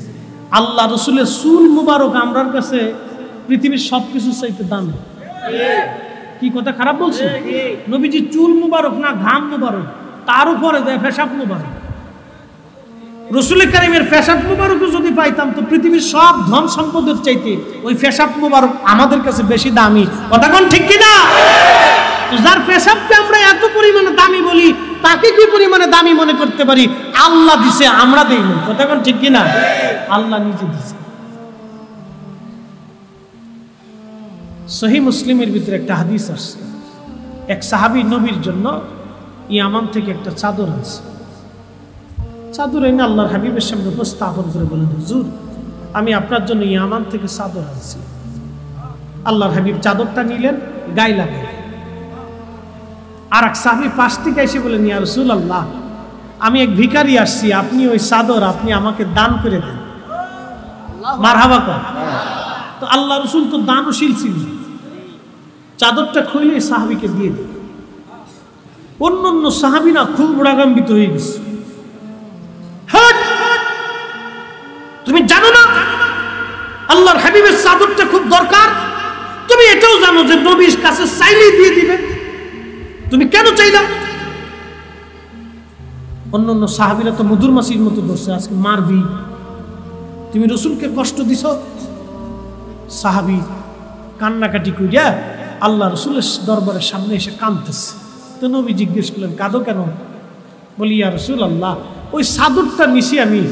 আল্লাহ রসুলের চুল মুবারক আমরার কাছে পৃথিবীর সবকিছু চাইতে দামি। কি কথা খারাপ বলছে? নবীজি চুল মুবারক না ঘাম মুবারক, তার উপরে দেয় পেশাব মুবারক। রসুল কারীমের পেশাব মুবারক যদি পাইতাম তো পৃথিবীর সব ধন সম্পদের চাইতে ওই পেশাব মুবারক আমাদের কাছে বেশি দামি। কথা কোন ঠিক কিনা? যার পেশাবকে আমরা এত পরিমাণে দামি বলি, তাকে কি পরিমাণে দামি মনে করতে পারি? আল্লাহ দিছে, আমরা দেই না। কথা কোন ঠিক কিনা? আল্লাহ নিজে দিছে। সহিহ মুসলিমের ভিতরে একটা হাদিস আছে, এক সাহাবী নবীর জন্য ইয়ামান থেকে একটা চাদর আনছে। চাদর এনে আল্লাহর হাবিবের সামনে উপস্থাপন করে বলেন, হুজুর আমি আপনার জন্য ইয়ামান থেকে চাদর আনছি। আল্লাহর হাবিব চাদরটা নিলেন, গায়ে লাগাইলেন। আর এক সাহাবী পাশ থেকে এসে বলেন, ইয়া রাসূলুল্লাহ আমি এক ভিখারি আসছি, আপনি ওই চাদর আপনি আমাকে দান করে দেন। মারহাবা কর। তো আল্লাহ রসুল তো দানশীল ছিলেন, চাদরটা খুলে সাহাবীকে দিয়ে দিল। অন্য সাহাবীরা খুব রাগান্বিত হয়ে গেছে। তুমি জানো না আল্লাহর হাবিবের চাদরটা খুব দরকার? তুমি এটাও জানো যে নবীর কাছে চাইলেই দিয়ে দিবে, তুমি কেন চাইলা? অন্য সাহাবীরা তো মধুর মাছির মতো ধরছে, আজকে মারবি, তুমি রসুলকে কষ্ট দিছ। সাহাবী কান্নাকাটি করিয়া আল্লাহ রসুলের দরবারের সামনে এসে কাঁদতেছে। তো নবী জিজ্ঞেস করলেন, কাঁদো কেন? বলি, ইয়া রাসূলুল্লাহ ওই চাদরটা নিছি আমি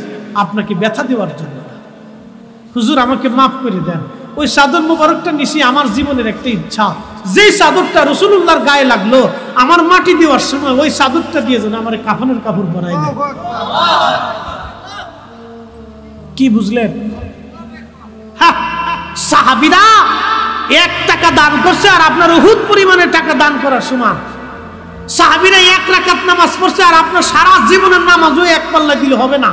আপনাকে ব্যথা দেওয়ার জন্য। হুজুর আমাকে মাফ করে দেন, ওই চাদর মুবারকটা নিছি আমার জীবনের একটা ইচ্ছা, যেই চাদরটা রাসূলুল্লাহর গায়ে লাগলো আমার মাটি দেওয়ার সময় ওই চাদরটা দিয়ে যেন আমার কাফনের কাপড় পরাই দেন। কি বুঝলেন? সাহাবীরা 1 টাকা দান করছে আর আপনার উহুদ পরিমাণে টাকা দান করার সমান। সাহাবীরা 1 রাকাত নামাজ পড়ছে আর আপনার সারা জীবনের নামাজও এক পাল্লা দিলে হবে না।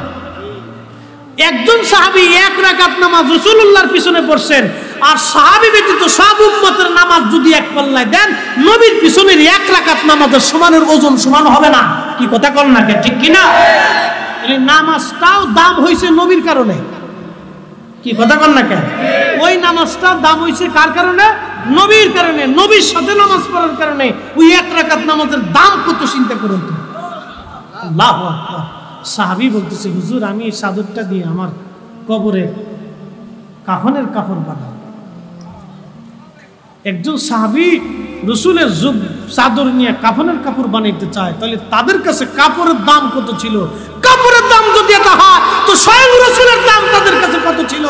একজন সাহাবী 1 রাকাত নামাজ রাসূলুল্লাহর পিছনে পড়ছেন, আর সাহাবী ব্যতীত সব উম্মতের নামাজ যদি এক পাল্লায় দেন, নবীর পিছনের 1 রাকাত নামাজের সমানের ওজন সমান হবে না। কি কথা কল না কে? ঠিক কিনা? এই নামাজটাও দাম হইছে নবীর কারণে। কি কথা কল না কে? ওই নামাজটার দাম হইছে কার কারণে? নবীর কারণে। নবীর সাথে নামাজ পড়ার কারণে ওই 1 রাকাত নামাজের দাম কত চিন্তা করুন তো। আল্লাহু আকবার। সাহাবী বলতেছে, হুজুর আমি এই চাদরটা দিয়ে আমার কবরে কাফনের কাপড় বানাবো। একজন সাহাবী রাসূলের চাদর নিয়ে কাফনের কাপড় বানাইতে চায়, তাহলে তাদের কাছে কাপড়ের দাম কত ছিল? কাপড়ের দাম যদি এটা হয় তো স্বয়ং রাসূলের দাম তাদের কাছে কত ছিল?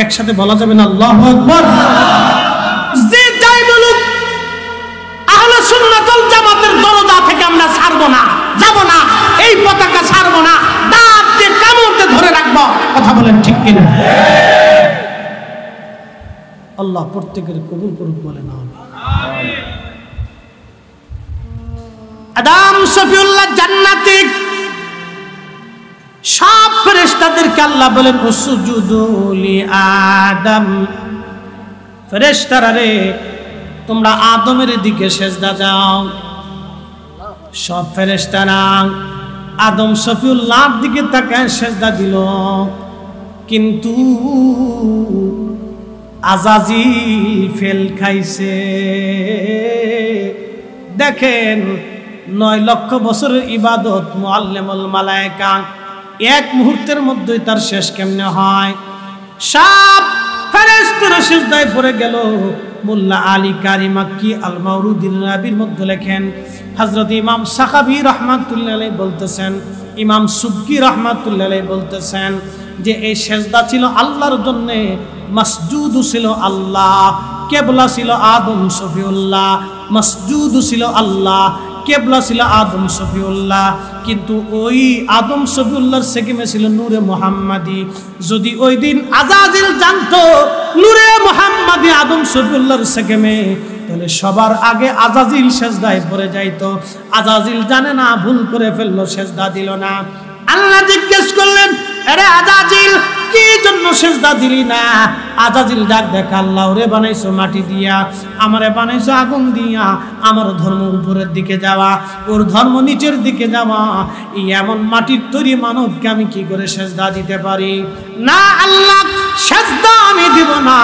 একসাথে বলা যাবে না আল্লাহু আকবার? যে যাই বলুক, আহলে সুন্নাতুল জামাতের দরজা থেকে আমরা ছাড়বো না, যাব না, এই পতাকা ছাড়বো না, দাঁত দিয়ে কামড়তে ধরে রাখবো। কথা বলেন ঠিক কিনা? আল্লাহ প্রত্যেকের কবুল করুক, বলে না আমিন। আদম শফিউল্লাহ জান্নাতি সব ফেরেশতাদেরকে আল্লাহ বলেন উসজুদু লি আদম। ফেরেশতারা রে তোমরা আদমের দিকে সেজদা দাও। সব ফেরেশতারা আদম শফিউল্লাহর দিকে তাকায় সেজদা দিল, কিন্তু আজাজিল ফেল খাইছে। দেখেন 9 লক্ষ বছরের ইবাদত, মুআল্লিমুল মালায়েকা, এক মুহূর্তের মধ্যেই তার শেষ কেমনে হয়। সব ফেরেশতারা সিজদায় পড়ে গেল। মোল্লা আলী কারি মাক্কি আল মাওরুদির রাবির মধ্যে লেখেন, হযরত ইমাম সাখাবী রাহমাতুল্লাহ আলাইহি বলতেছেন, ইমাম সুবকি রাহমাতুল্লাহ আলাইহি বলতেছেন যে এই সেজদা ছিল আল্লাহর জন্য, মাসজুদ ছিল আল্লাহ, কিবলা ছিল আদম শফিউল্লাহ, মাসজুদ ছিল আল্লাহ, কেবলা ছিল আদম শফিউল্লাহ। কিন্তু ওই আদম শফিউল্লাহর সেকেমে ছিল নূরে মুহাম্মাদি। যদি ওই দিন আজাজিল জানতো নূরে মুহাম্মাদি আদম শফিউল্লাহর সেকেমে, তাহলে সবার আগে আজাজিল সেজদায় পড়ে যাইতো। আজাজিল জানে না, ভুল করে ফেললো, সেজদা দিল না। আল্লাহ জিজ্ঞেস করলেন, আরে আজাজিল কি জন্য সেজদা দিলি না? আজাজিল ডাক দেখ, আল্লাহ ওরে বানাইছো মাটি দিয়া, আমারে বানাইছো আগুন দিয়া, আমার ধর্ম উপরের দিকে যাওয়া, ওর ধর্ম নিচের দিকে যাওয়া, এই এমন মাটির তৈরি মানবকে আমি কি করে সেজদা দিতে পারি? না আল্লাহ, সেজদা আমি দিব না।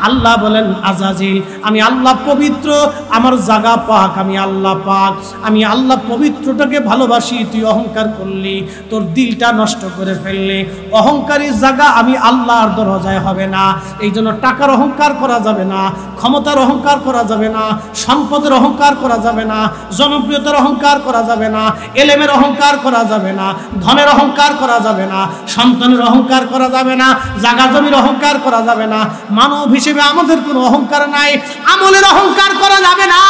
আল্লাহ বলেন, আজাজিল আমি আল্লাহ পবিত্র, আমার জায়গা পাক, আমি আল্লাহ পাক, আমি আল্লাহ পবিত্রটাকে ভালোবাসি, তুই অহংকার করলি, তোর দিলটা নষ্ট করে ফেললি। অহংকারী জায়গা আমি আল্লাহর দরজায় হবে না। এই জন্য টাকার অহংকার করা যাবে না, ক্ষমতার অহংকার করা যাবে না, সম্পদের অহংকার করা যাবে না, জনপ্রিয়তার অহংকার করা যাবে না, এলেমের অহংকার করা যাবে না, ধনের অহংকার করা যাবে না, সন্তানের অহংকার করা যাবে না, জায়গা জমির অহংকার করা যাবে না। মানব হিসেবে আমাদের কোনো অহংকার নাই, আমলের অহংকার করা যাবে না,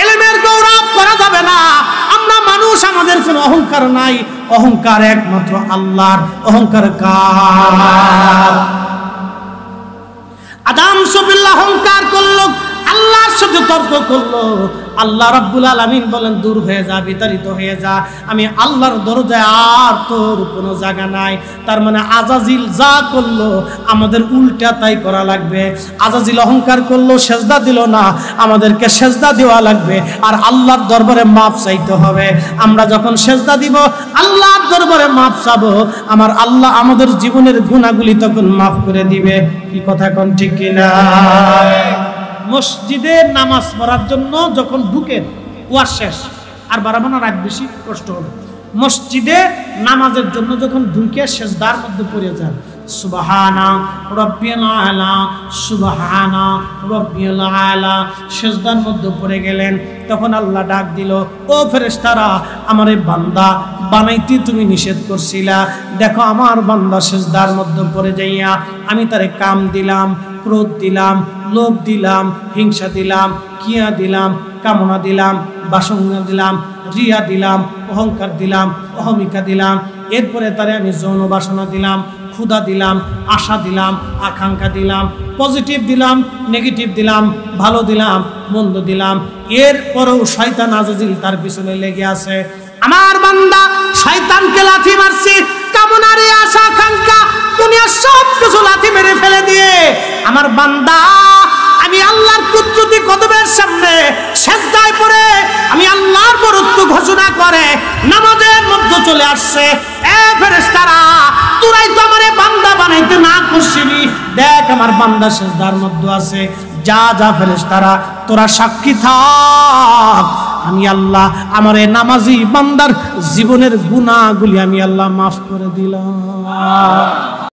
এলেমের গৌরব করা যাবে না। আমরা মানুষ, আমাদের কোনো অহংকার নাই। অহংকার একমাত্র আল্লাহর। অহংকার কার? আদম শফিউল্লাহ অহংকার করলো, আল্লাহর সাথে তর্ক করলো। আল্লাহ রাব্বুল আলামিন বলেন, দূর হয়ে যা, বিতাড়িত হয়ে যা, আমি আল্লাহর দরজায় আর তোর কোনো জায়গা নাই। তার মানে আজাজিল যা করলো আমাদের উল্টা তাই করা লাগবে। আজাজিল অহংকার করলো, সেজদা দিল না, আমাদেরকে সেজদা দেওয়া লাগবে, আর আল্লাহর দরবারে মাপ চাইতে হবে। আমরা যখন সেজদা দিব, আল্লাহর দরবারে মাপ চাবো, আমার আল্লাহ আমাদের জীবনের গুনাহগুলি তখন মাফ করে দিবে। কি কথা কোন ঠিক কিনা? মসজিদে নামাজ পড়ার জন্য যখন ঢুকেন, ওয়াজ শেষ, আর বাড়াবো না, রাত বেশি কষ্ট হবে। মসজিদে নামাজের জন্য যখন ঢুকে সেজদার মধ্যে পড়ে যান, সুবহানা রাব্বিয়াল আলা, সুবহানা রাব্বিয়াল আলা, সেজদার মধ্যে পড়ে গেলেন, তখন আল্লাহ ডাক দিল, ও ফেরেশতারা, আমার এই বান্দা বানাইতে তুমি নিষেধ করছিলা, দেখো আমার বান্দা সেজদার মধ্যে পড়ে যাইয়া আমি তারে কাম দিলাম, ক্রোধ দিলাম, লোভ দিলাম, হিংসা দিলাম, কিয়া দিলাম, কামনা দিলাম, বাসনা দিলাম, রিয়া দিলাম, অহংকার দিলাম, অহমিকা দিলাম, এরপরে তারে আমি যৌন বাসনা দিলাম, ক্ষুধা দিলাম, আশা দিলাম, আকাঙ্ক্ষা দিলাম, পজিটিভ দিলাম, নেগেটিভ দিলাম, ভালো দিলাম, মন্দ দিলাম। এরপরেও শয়তান আজাজিল তার পিছনে লেগে আছে। আমার বান্দা শয়তানকে লাথি মারছে, কামনার আশা আকাঙ্ক্ষা দুনিয়ার সব কিছু লাথি মেরে ফেলে দিয়ে আমার বান্দা আমি আল্লাহর কুদরতি কদমের সামনে সেজদায় পড়ে আমি আল্লাহর বরত্ব ঘোষণা করে নামাজের মধ্যে চলে আসছে। এ ফেরেশতারা, তোরাই তো আমারে বান্দা বানাইতে না করছিলি, দেখ আমার বান্দা সেজদার মধ্যে আছে। যা যা ফেরেশতারা, তোরা সাক্ষী থাক, আমি আল্লাহ আমার এই নামাজি বান্দার জীবনের গুনাহগুলি আমি আল্লাহ মাফ করে দিলাম।